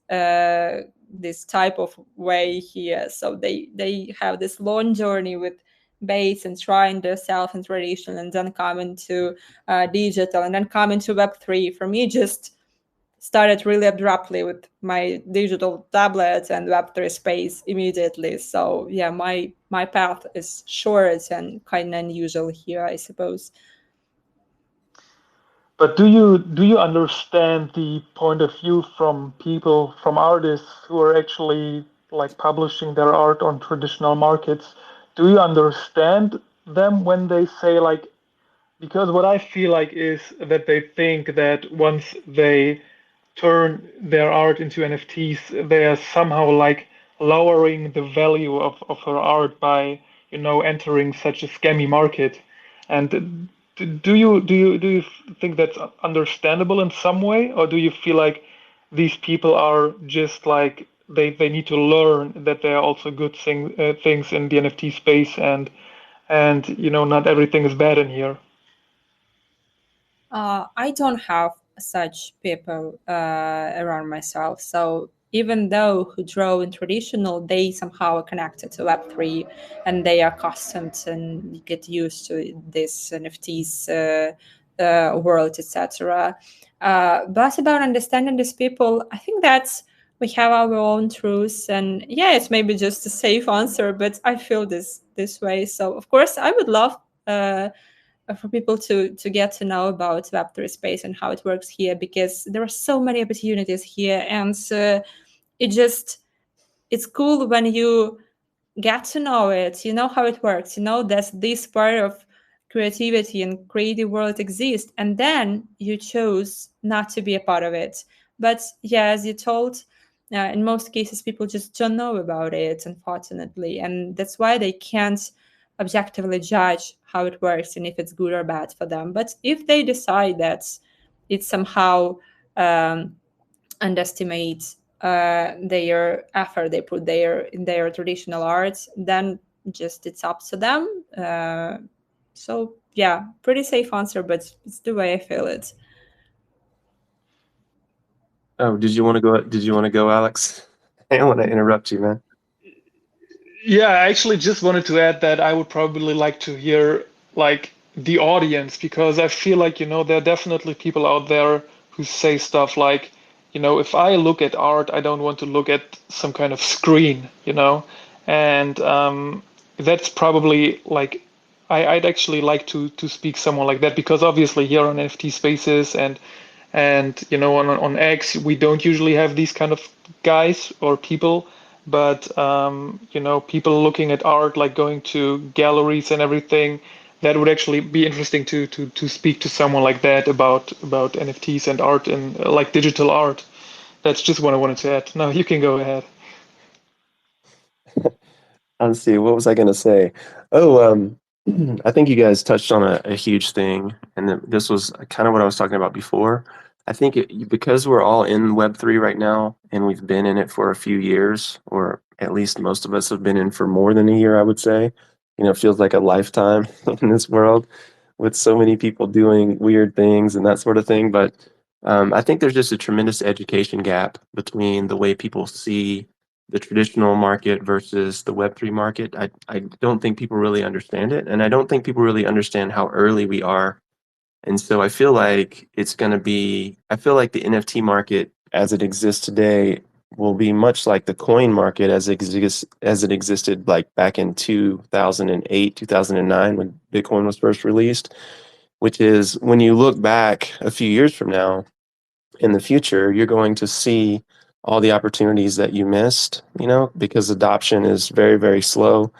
S3: type of way here. So they have this long journey with base and trying themselves in tradition, and then come into digital, and then come into Web3. For me, just started really abruptly with my digital tablet and Web3 space immediately. So yeah, my path is short and kind of unusual here, I suppose.
S1: But do you understand the point of view from people, from artists who are actually like publishing their art on traditional markets? Do you understand them when they say like, because what I feel like is that they think that once they turn their art into NFTs, they are somehow like lowering the value of her art by, entering such a scammy market. And do you think that's understandable in some way, or do you feel like these people are just like they need to learn that there are also good things in the NFT space, and not everything is bad in here?
S3: I don't have such people around myself. So even though who draw in traditional, they somehow are connected to Web3, and they are accustomed and get used to this NFTs world, etc. But about understanding these people, I think that's we have our own truths, and yeah, it's maybe just a safe answer, but I feel this way. So of course, I would love. For people to get to know about Web3 space and how it works here, because there are so many opportunities here, and it just it's cool when you get to know it, you know how it works, you know that this part of creativity and creative world exists, and then you chose not to be a part of it. But yeah, as you told, in most cases people just don't know about it, unfortunately, and that's why they can't objectively judge how it works and if it's good or bad for them. But if they decide that it's somehow um, underestimate their effort they put there in their traditional arts, then just it's up to them. So yeah, pretty safe answer, but it's the way I feel it.
S2: Oh, did you want to go? Did you want to go, Alex? I don't want to interrupt you, man.
S1: Yeah, I actually just wanted to add that I would probably like to hear like the audience, because I feel like, there are definitely people out there who say stuff like, if I look at art, I don't want to look at some kind of screen. And that's probably like I'd actually like to speak someone like that, because obviously here on NFT Spaces and on X we don't usually have these kind of guys or people, but people looking at art, like going to galleries and everything, that would actually be interesting to speak to someone like that about NFTs and art and like digital art. That's just what I wanted to add. Now you can go ahead.
S2: Let's see, what was I going to say? Oh, I think you guys touched on a huge thing, and this was kind of what I was talking about before. I think because we're all in Web3 right now, and we've been in it for a few years, or at least most of us have been in for more than a year, I would say. It feels like a lifetime in this world with so many people doing weird things and that sort of thing. But I think there's just a tremendous education gap between the way people see the traditional market versus the Web3 market. I don't think people really understand it. And I don't think people really understand how early we are. And so I feel like I feel like the NFT market as it exists today will be much like the coin market as it existed like back in 2008, 2009 when Bitcoin was first released, which is when you look back a few years from now in the future, you're going to see all the opportunities that you missed, because adoption is very, very slow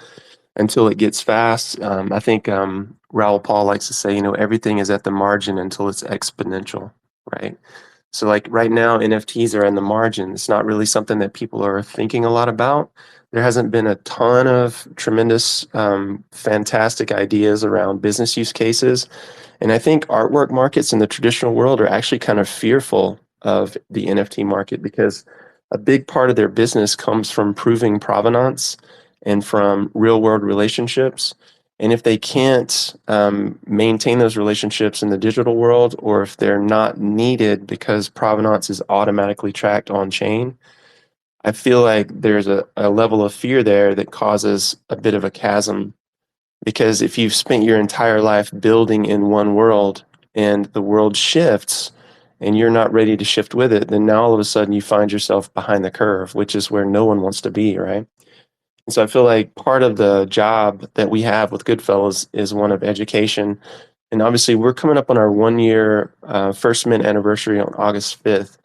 S2: until it gets fast. I think Raoul Paul likes to say, everything is at the margin until it's exponential, right? So, like right now, NFTs are in the margin. It's not really something that people are thinking a lot about. There hasn't been a ton of tremendous, fantastic ideas around business use cases. And I think artwork markets in the traditional world are actually kind of fearful of the NFT market because a big part of their business comes from proving provenance and from real world relationships. And if they can't maintain those relationships in the digital world, or if they're not needed because provenance is automatically tracked on chain, I feel like there's a level of fear there that causes a bit of a chasm. Because if you've spent your entire life building in one world and the world shifts and you're not ready to shift with it, then now all of a sudden you find yourself behind the curve, which is where no one wants to be, right? And so I feel like part of the job that we have with Goodfellas is one of education. And obviously, we're coming up on our 1 year first mint anniversary on August 5th.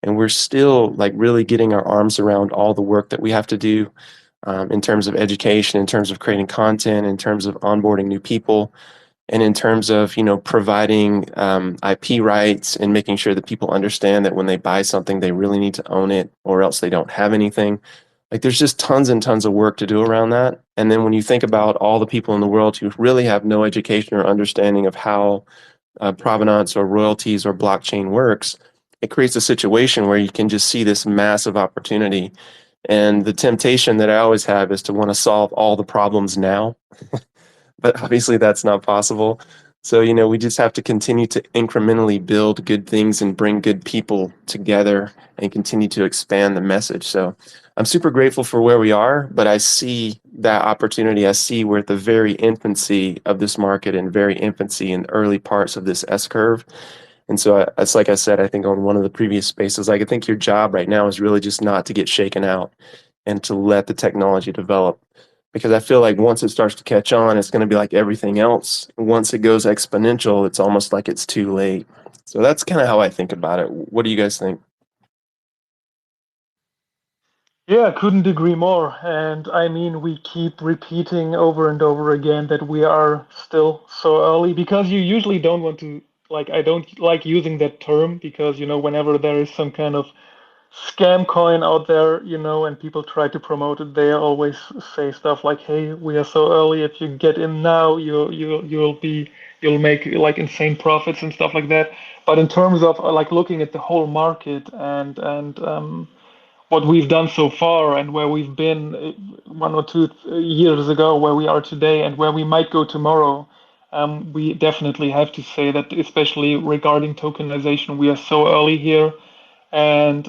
S2: And we're still like really getting our arms around all the work that we have to do in terms of education, in terms of creating content, in terms of onboarding new people, and in terms of providing IP rights and making sure that people understand that when they buy something, they really need to own it, or else they don't have anything. Like there's just tons and tons of work to do around that. And then when you think about all the people in the world who really have no education or understanding of how provenance or royalties or blockchain works, it creates a situation where you can just see this massive opportunity. And the temptation that I always have is to want to solve all the problems now, but obviously that's not possible. So, we just have to continue to incrementally build good things and bring good people together and continue to expand the message. So, I'm super grateful for where we are, but I see that opportunity. I see we're at the very infancy of this market and very infancy in the early parts of this S curve. And so, it's like I said, I think on one of the previous spaces, like I think your job right now is really just not to get shaken out and to let the technology develop. Because I feel like once it starts to catch on, it's going to be like everything else. Once it goes exponential, it's almost like it's too late. So that's kind of how I think about it. What do you guys think?
S1: Yeah, couldn't agree more. And I mean, we keep repeating over and over again that we are still so early because you usually don't want to, like, I don't like using that term because, whenever there is some kind of scam coin out there, and people try to promote it, they always say stuff like, "Hey, we are so early. If you get in now, you'll make like insane profits and stuff like that." But in terms of like looking at the whole market and what we've done so far and where we've been 1 or 2 years ago, where we are today, and where we might go tomorrow, we definitely have to say that, especially regarding tokenization, we are so early here. And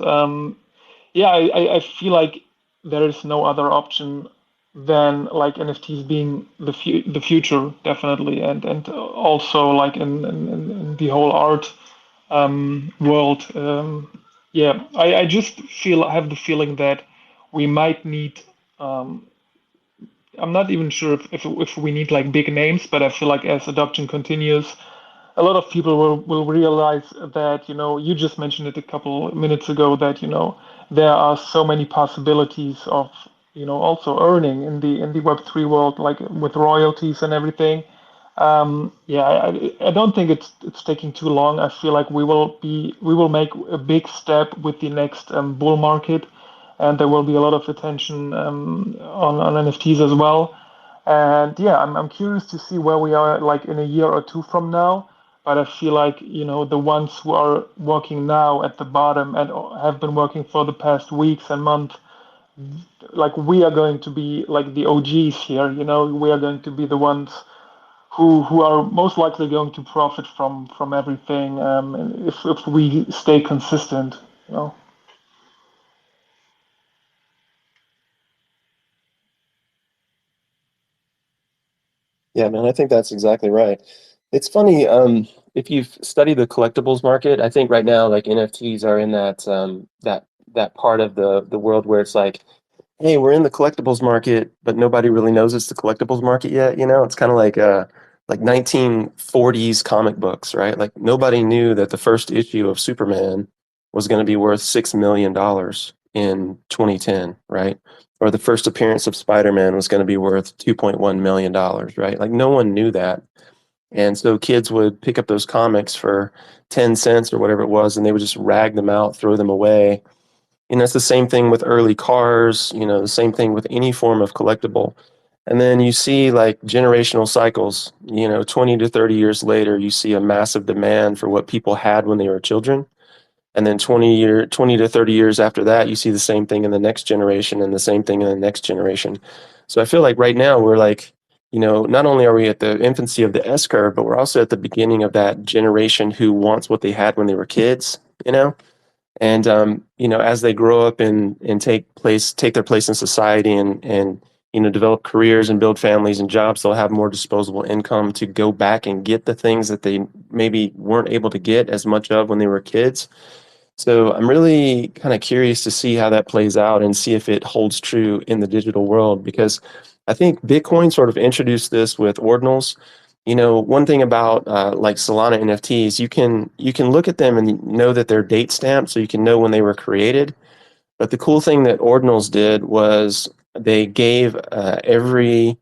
S1: yeah, I feel like there is no other option than like NFTs being the future, definitely, and also like in the whole art world. Yeah, I just feel I have the feeling that we might need. Um, I'm not even sure if we need like big names, but I feel like as adoption continues, a lot of people will realize that, you just mentioned it a couple minutes ago, that, there are so many possibilities of, also earning in the Web3 world, like with royalties and everything. Yeah, I don't think it's taking too long. I feel like we will make a big step with the next bull market, and there will be a lot of attention on NFTs as well. And yeah, I'm curious to see where we are like in a year or two from now. But I feel like, the ones who are working now at the bottom and have been working for the past weeks and months, like we are going to be like the OGs here, we are going to be the ones who are most likely going to profit from everything, if we stay consistent, you know.
S2: Yeah, man, I think that's exactly right. It's funny, if you've studied the collectibles market, I think right now like NFTs are in that that part of the world where it's like, hey, we're in the collectibles market, but nobody really knows it's the collectibles market yet. It's kind of like 1940s comic books, right? Like nobody knew that the first issue of Superman was going to be worth $6 million in 2010, right? Or the first appearance of Spider-Man was going to be worth $2.1 million, right? Like no one knew that. And so kids would pick up those comics for 10 cents or whatever it was, and they would just rag them out, throw them away. It's the same thing with early cars, the same thing with any form of collectible. And then you see like generational cycles, 20 to 30 years later, you see a massive demand for what people had when they were children. And then 20 to 30 years after that, you see the same thing in the next generation and the same thing in the next generation. So I feel like right now we're like, not only are we at the infancy of the S curve, but we're also at the beginning of that generation who wants what they had when they were kids, and as they grow up and take their place in society and develop careers and build families and jobs, they'll have more disposable income to go back and get the things that they maybe weren't able to get as much of when they were kids. So I'm really kind of curious to see how that plays out and see if it holds true in the digital world, because I think Bitcoin sort of introduced this with ordinals. One thing about like Solana NFTs, you can look at them and know that they're date stamped, so you can know when they were created. But the cool thing that ordinals did was they gave every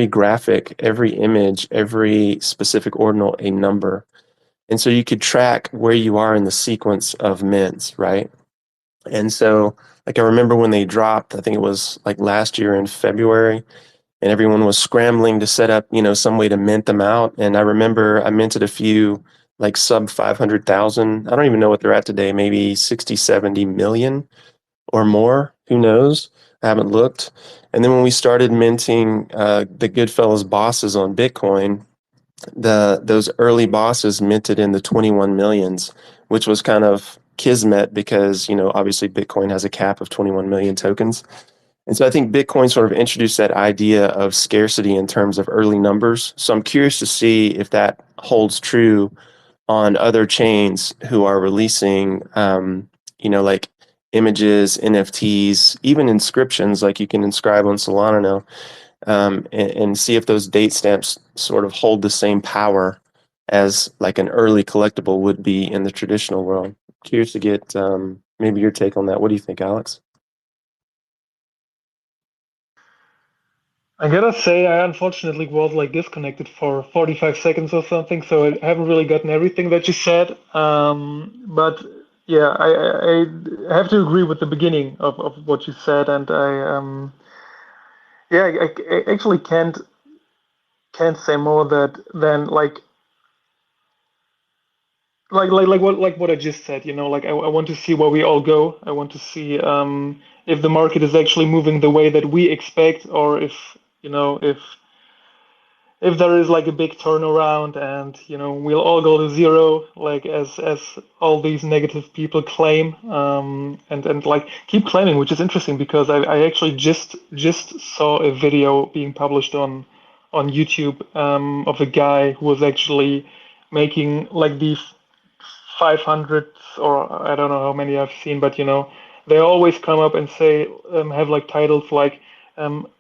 S2: graphic, every image, every specific ordinal a number. And so you could track where you are in the sequence of mints, right? And so, like, I remember when they dropped, I think it was like last year in February, and everyone was scrambling to set up, some way to mint them out. And I remember I minted a few like sub 500,000. I don't even know what they're at today, maybe 60, 70 million or more. Who knows? I haven't looked. And then when we started minting the Goodfellas bosses on Bitcoin, those early bosses minted in the 21 millions, which was kind of kismet because, obviously Bitcoin has a cap of 21 million tokens. And so I think Bitcoin sort of introduced that idea of scarcity in terms of early numbers. So I'm curious to see if that holds true on other chains who are releasing, like images, NFTs, even inscriptions, like you can inscribe on Solana now, and see if those date stamps sort of hold the same power as like an early collectible would be in the traditional world. Curious to get maybe your take on that. What do you think, Alex?
S1: I gotta say, I unfortunately was like disconnected for 45 seconds or something, so I haven't really gotten everything that you said. But yeah, I have to agree with the beginning of what you said, and I actually can't say more that than like what I just said. I want to see where we all go. I want to see if the market is actually moving the way that we expect, or if there is like a big turnaround and we'll all go to zero, like as all these negative people claim, and like keep claiming, which is interesting because I actually just saw a video being published on YouTube, of a guy who was actually making like the 500, or I don't know how many I've seen, but they always come up and say, have like titles like,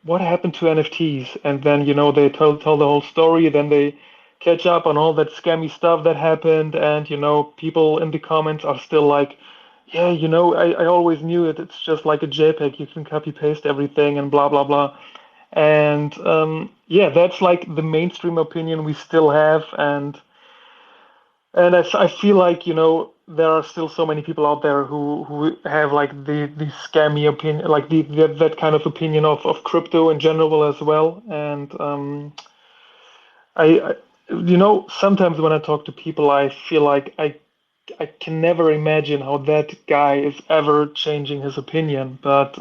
S1: what happened to NFTs? And then they tell the whole story. Then they catch up on all that scammy stuff that happened, and people in the comments are still like, yeah, I always knew it. It's just like a JPEG. You can copy paste everything and blah blah blah. And yeah, that's like the mainstream opinion we still have, and I feel like there are still so many people out there who have like the scammy opinion, like that kind of opinion of crypto in general as well. And I sometimes when I talk to people, I feel like I can never imagine how that guy is ever changing his opinion. But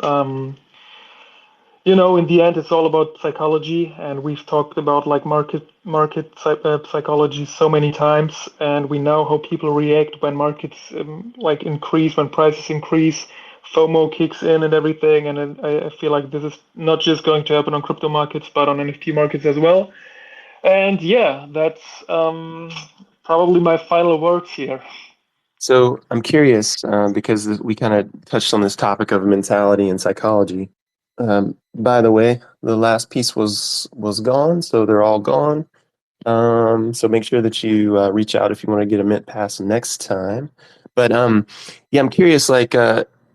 S1: in the end, it's all about psychology, and we've talked about like psychology so many times, and we know how people react when markets like increase, when prices increase, FOMO kicks in and everything, and I feel like this is not just going to happen on crypto markets, but on NFT markets as well. And yeah, that's probably my final words here.
S2: So I'm curious because we kind of touched on this topic of mentality and psychology. By the way, the last piece was gone, so they're all gone. So make sure that you reach out if you want to get a mint pass next time. But yeah, I'm curious. Like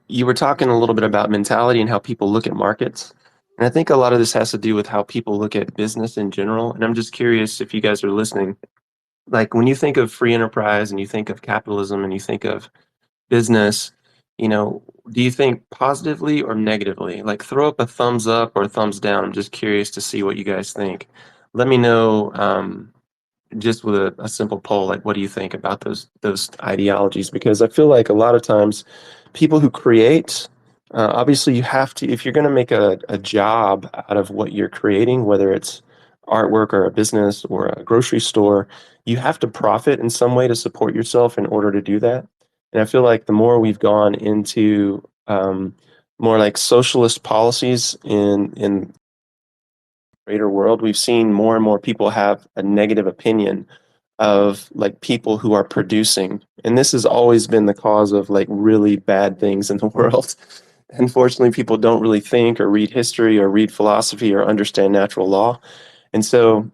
S2: you were talking a little bit about mentality and how people look at markets, and I think a lot of this has to do with how people look at business in general. And I'm just curious if you guys are listening. Like when you think of free enterprise and you think of capitalism and you think of business, do you think positively or negatively? Like throw up a thumbs up or a thumbs down. I'm just curious to see what you guys think. Let me know. Just with a simple poll, like what do you think about those ideologies? Because I feel like a lot of times people who create, obviously you have to, if you're going to make a job out of what you're creating, whether it's artwork or a business or a grocery store, you have to profit in some way to support yourself in order to do that. And I feel like the more we've gone into more like socialist policies in greater world, we've seen more and more people have a negative opinion of like people who are producing. And this has always been the cause of like really bad things in the world. Unfortunately, people don't really think or read history or read philosophy or understand natural law. And so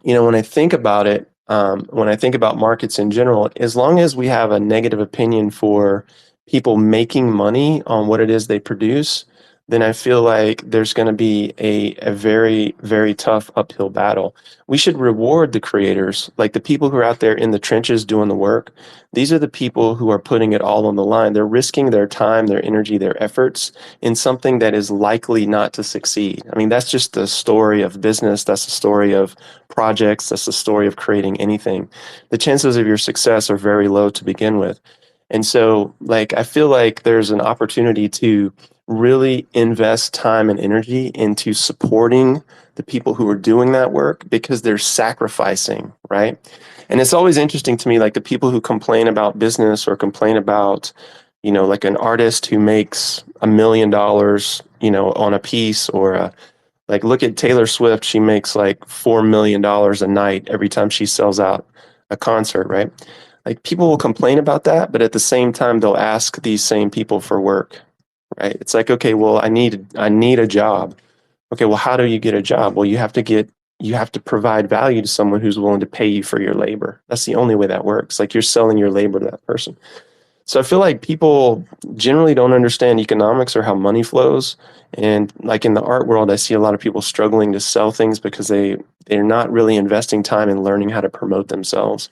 S2: when I think about it, when I think about markets in general, as long as we have a negative opinion for people making money on what it is they produce, then I feel like there's going to be a very, very tough uphill battle. We should reward the creators, like the people who are out there in the trenches doing the work. These are the people who are putting it all on the line. They're risking their time, their energy, their efforts in something that is likely not to succeed. I mean, that's just the story of business. That's the story of projects. That's the story of creating anything. The chances of your success are very low to begin with. And so, like, I feel like there's an opportunity to really invest time and energy into supporting the people who are doing that work because they're sacrificing, right? And it's always interesting to me, like the people who complain about business or complain about, like an artist who makes $1 million, on a piece or like look at Taylor Swift. She makes like $4 million a night every time she sells out a concert, right? Like people will complain about that, but at the same time they'll ask these same people for work, right? It's like, okay, well, I need a job. Okay, well, how do you get a job? Well, you have to provide value to someone who's willing to pay you for your labor. That's the only way that works. Like you're selling your labor to that person. So I feel like people generally don't understand economics or how money flows. And like in the art world, I see a lot of people struggling to sell things because they're not really investing time in learning how to promote themselves.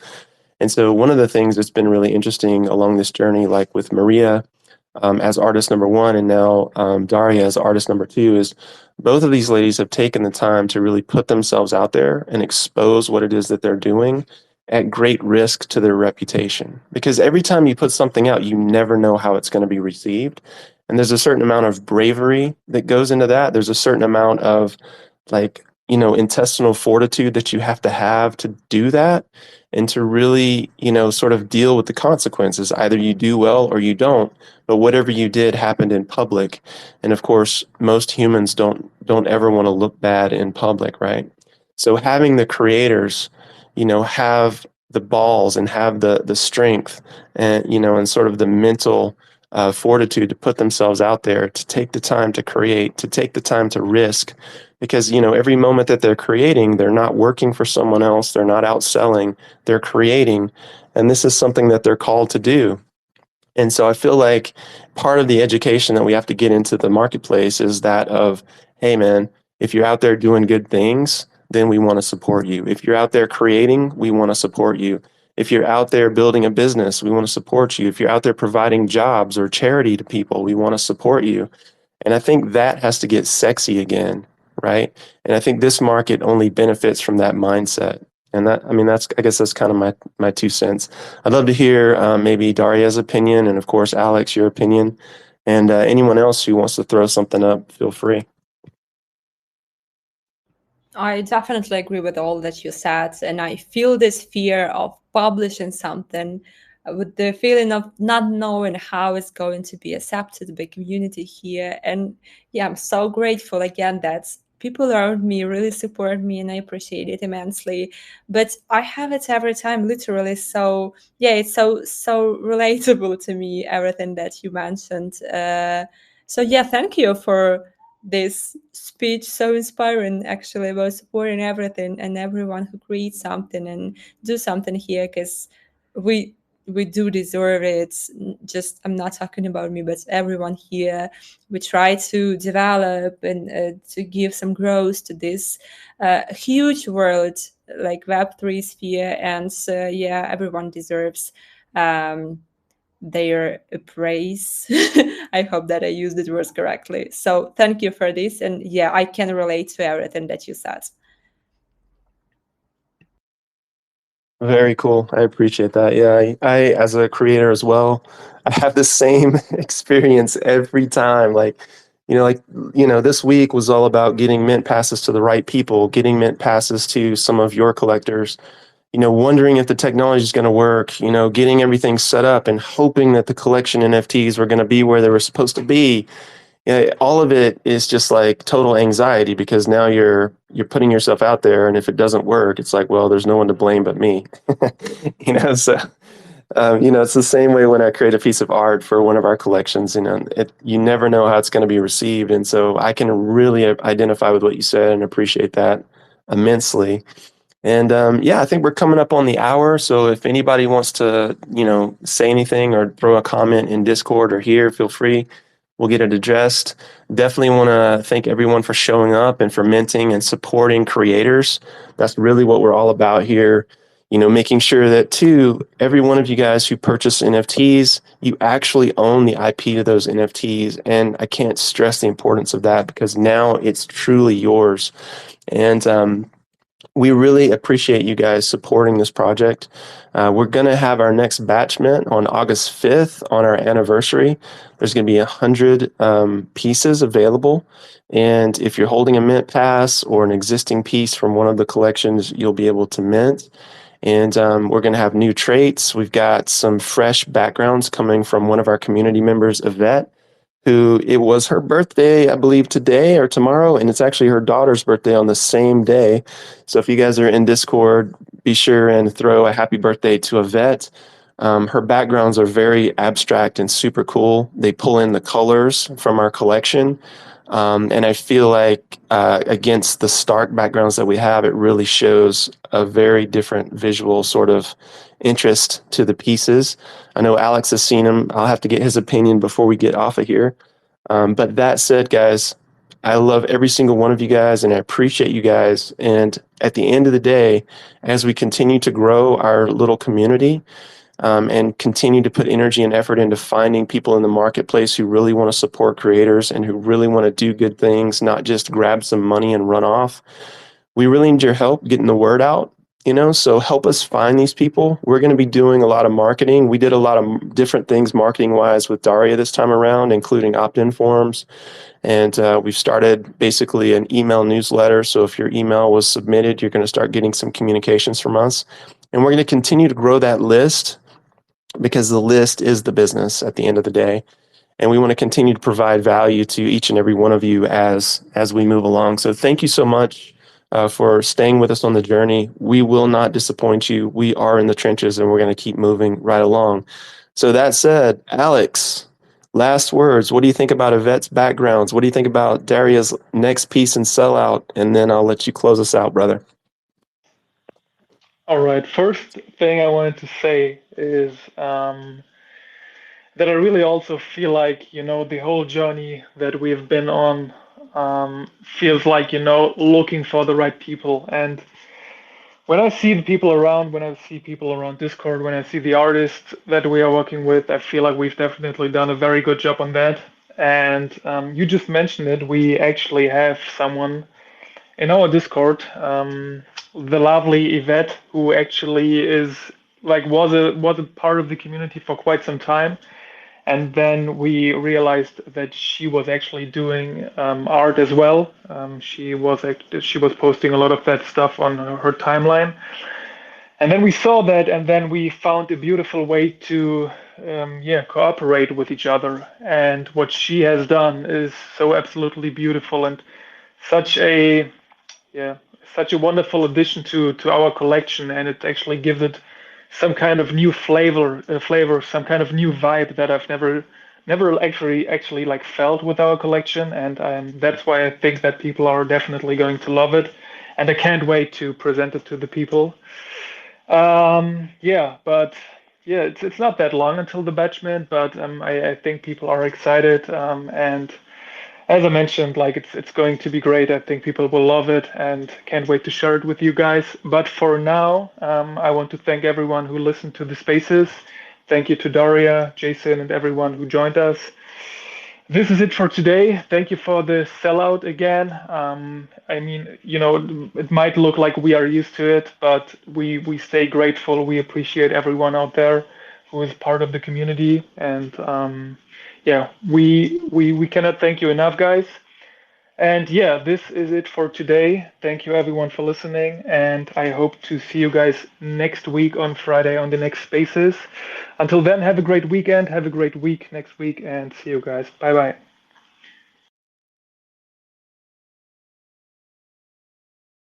S2: And so one of the things that's been really interesting along this journey, like with Maria as artist number one, and now Daria as artist number two, is both of these ladies have taken the time to really put themselves out there and expose what it is that they're doing at great risk to their reputation. Because every time you put something out, you never know how it's going to be received. And there's a certain amount of bravery that goes into that. There's a certain amount of like, intestinal fortitude that you have to do that and to really, sort of deal with the consequences. Either you do well or you don't, but whatever you did happened in public. And of course, most humans don't ever want to look bad in public, right? So having the creators, have the balls and have the strength and and sort of the mental fortitude to put themselves out there, to take the time to create, to take the time to risk, because every moment that they're creating, they're not working for someone else, they're not out selling, they're creating, and this is something that they're called to do. And so I feel like part of the education that we have to get into the marketplace is that of, hey man, if you're out there doing good things, then we want to support you. If you're out there creating, we want to support you. If you're out there building a business, we want to support you. If you're out there providing jobs or charity to people, we want to support you. And I think that has to get sexy again, right? And I think this market only benefits from that mindset. And that, I mean, I guess that's kind of my 2 cents. I'd love to hear maybe Daria's opinion, and of course, Alex, your opinion, and anyone else who wants to throw something up, feel free.
S3: I definitely agree with all that you said, and I feel this fear of publishing something with the feeling of not knowing how it's going to be accepted by community here. And yeah, I'm so grateful again that people around me really support me, and I appreciate it immensely. But I have it every time, literally. So yeah, it's so relatable to me, everything that you mentioned. So yeah, thank you for this speech, so inspiring actually, about supporting everything and everyone who creates something and do something here, because we we do deserve it. Just, I'm not talking about me, but everyone here. We try to develop and to give some growth to this huge world like Web3 sphere, and yeah, everyone deserves um, their praise. I hope that I used the words correctly. So thank you for this, and yeah, I can relate to everything that you said.
S2: Very cool. I appreciate that. Yeah, I as a creator as well, I have the same experience every time. This week was all about getting mint passes to the right people, getting mint passes to some of your collectors, wondering if the technology is going to work, getting everything set up and hoping that the collection NFTs were going to be where they were supposed to be. Yeah, all of it is just like total anxiety because now you're putting yourself out there, and if it doesn't work, it's like, well, there's no one to blame but me. So it's the same way when I create a piece of art for one of our collections. You never know how it's going to be received, and so I can really identify with what you said and appreciate that immensely. And yeah, I think we're coming up on the hour. So if anybody wants to, say anything or throw a comment in Discord or here, feel free. We'll get it addressed. Definitely want to thank everyone for showing up and for minting and supporting creators. That's really what we're all about here. Making sure that too, every one of you guys who purchase NFTs, you actually own the IP to those NFTs. And I can't stress the importance of that because now it's truly yours. And we really appreciate you guys supporting this project. We're going to have our next batch mint on August 5th on our anniversary. There's going to be 100 pieces available. And if you're holding a mint pass or an existing piece from one of the collections, you'll be able to mint. And we're going to have new traits. We've got some fresh backgrounds coming from one of our community members, Yvette, who it was her birthday, I believe, today or tomorrow, and it's actually her daughter's birthday on the same day. So if you guys are in Discord, be sure and throw a happy birthday to Yvette. Her backgrounds are very abstract and super cool. They pull in the colors from our collection. And I feel like against the stark backgrounds that we have, it really shows a very different visual sort of interest to the pieces. I know Alex has seen him. I'll have to get his opinion before we get off of here. But that said, guys, I love every single one of you guys and I appreciate you guys. And at the end of the day, as we continue to grow our little community, and continue to put energy and effort into finding people in the marketplace who really want to support creators and who really want to do good things, not just grab some money and run off. We really need your help getting the word out. So help us find these people. We're going to be doing a lot of marketing. We did a lot of different things marketing wise with Daria this time around, including opt-in forms. And we've started basically an email newsletter. So if your email was submitted, you're going to start getting some communications from us. And we're going to continue to grow that list because the list is the business at the end of the day. And we want to continue to provide value to each and every one of you as we move along. So thank you so much for staying with us on the journey. We will not disappoint you. We are in the trenches and we're going to keep moving right along. So that said, Alex, last words. What do you think about Yvette's backgrounds? What do you think about Daria's next piece and sellout? And then I'll let you close us out, brother.
S1: All right. First thing I wanted to say is that I really also feel like, the whole journey that we've been on feels like, looking for the right people. And when I see the people around, when I see people around Discord, when I see the artists that we are working with, I feel like we've definitely done a very good job on that. And you just mentioned it. We actually have someone in our Discord, the lovely Yvette, who actually is like was a part of the community for quite some time, and then we realized that she was actually doing art as well. She was posting a lot of that stuff on her timeline, and then we saw that, and then we found a beautiful way to cooperate with each other. And what she has done is so absolutely beautiful, and such a yeah such a wonderful addition to our collection, and it actually gives it some kind of new flavor, some kind of new vibe that I've never actually like felt with our collection, and that's why I think that people are definitely going to love it, and I can't wait to present it to the people. Yeah, but yeah, it's not that long until the batchment, but I think people are excited, and as I mentioned, like it's going to be great. I think people will love it, and can't wait to share it with you guys. But for now, I want to thank everyone who listened to the spaces. Thank you to Daria, Jason, and everyone who joined us. This is it for today. Thank you for the sellout again. I mean, it might look like we are used to it, but we stay grateful. We appreciate everyone out there who is part of the community, and yeah, we cannot thank you enough, guys. And yeah, this is it for today. Thank you everyone for listening, and I hope to see you guys next week on Friday on the next Spaces. Until then, have a great weekend, have a great week next week, and see you guys. Bye bye.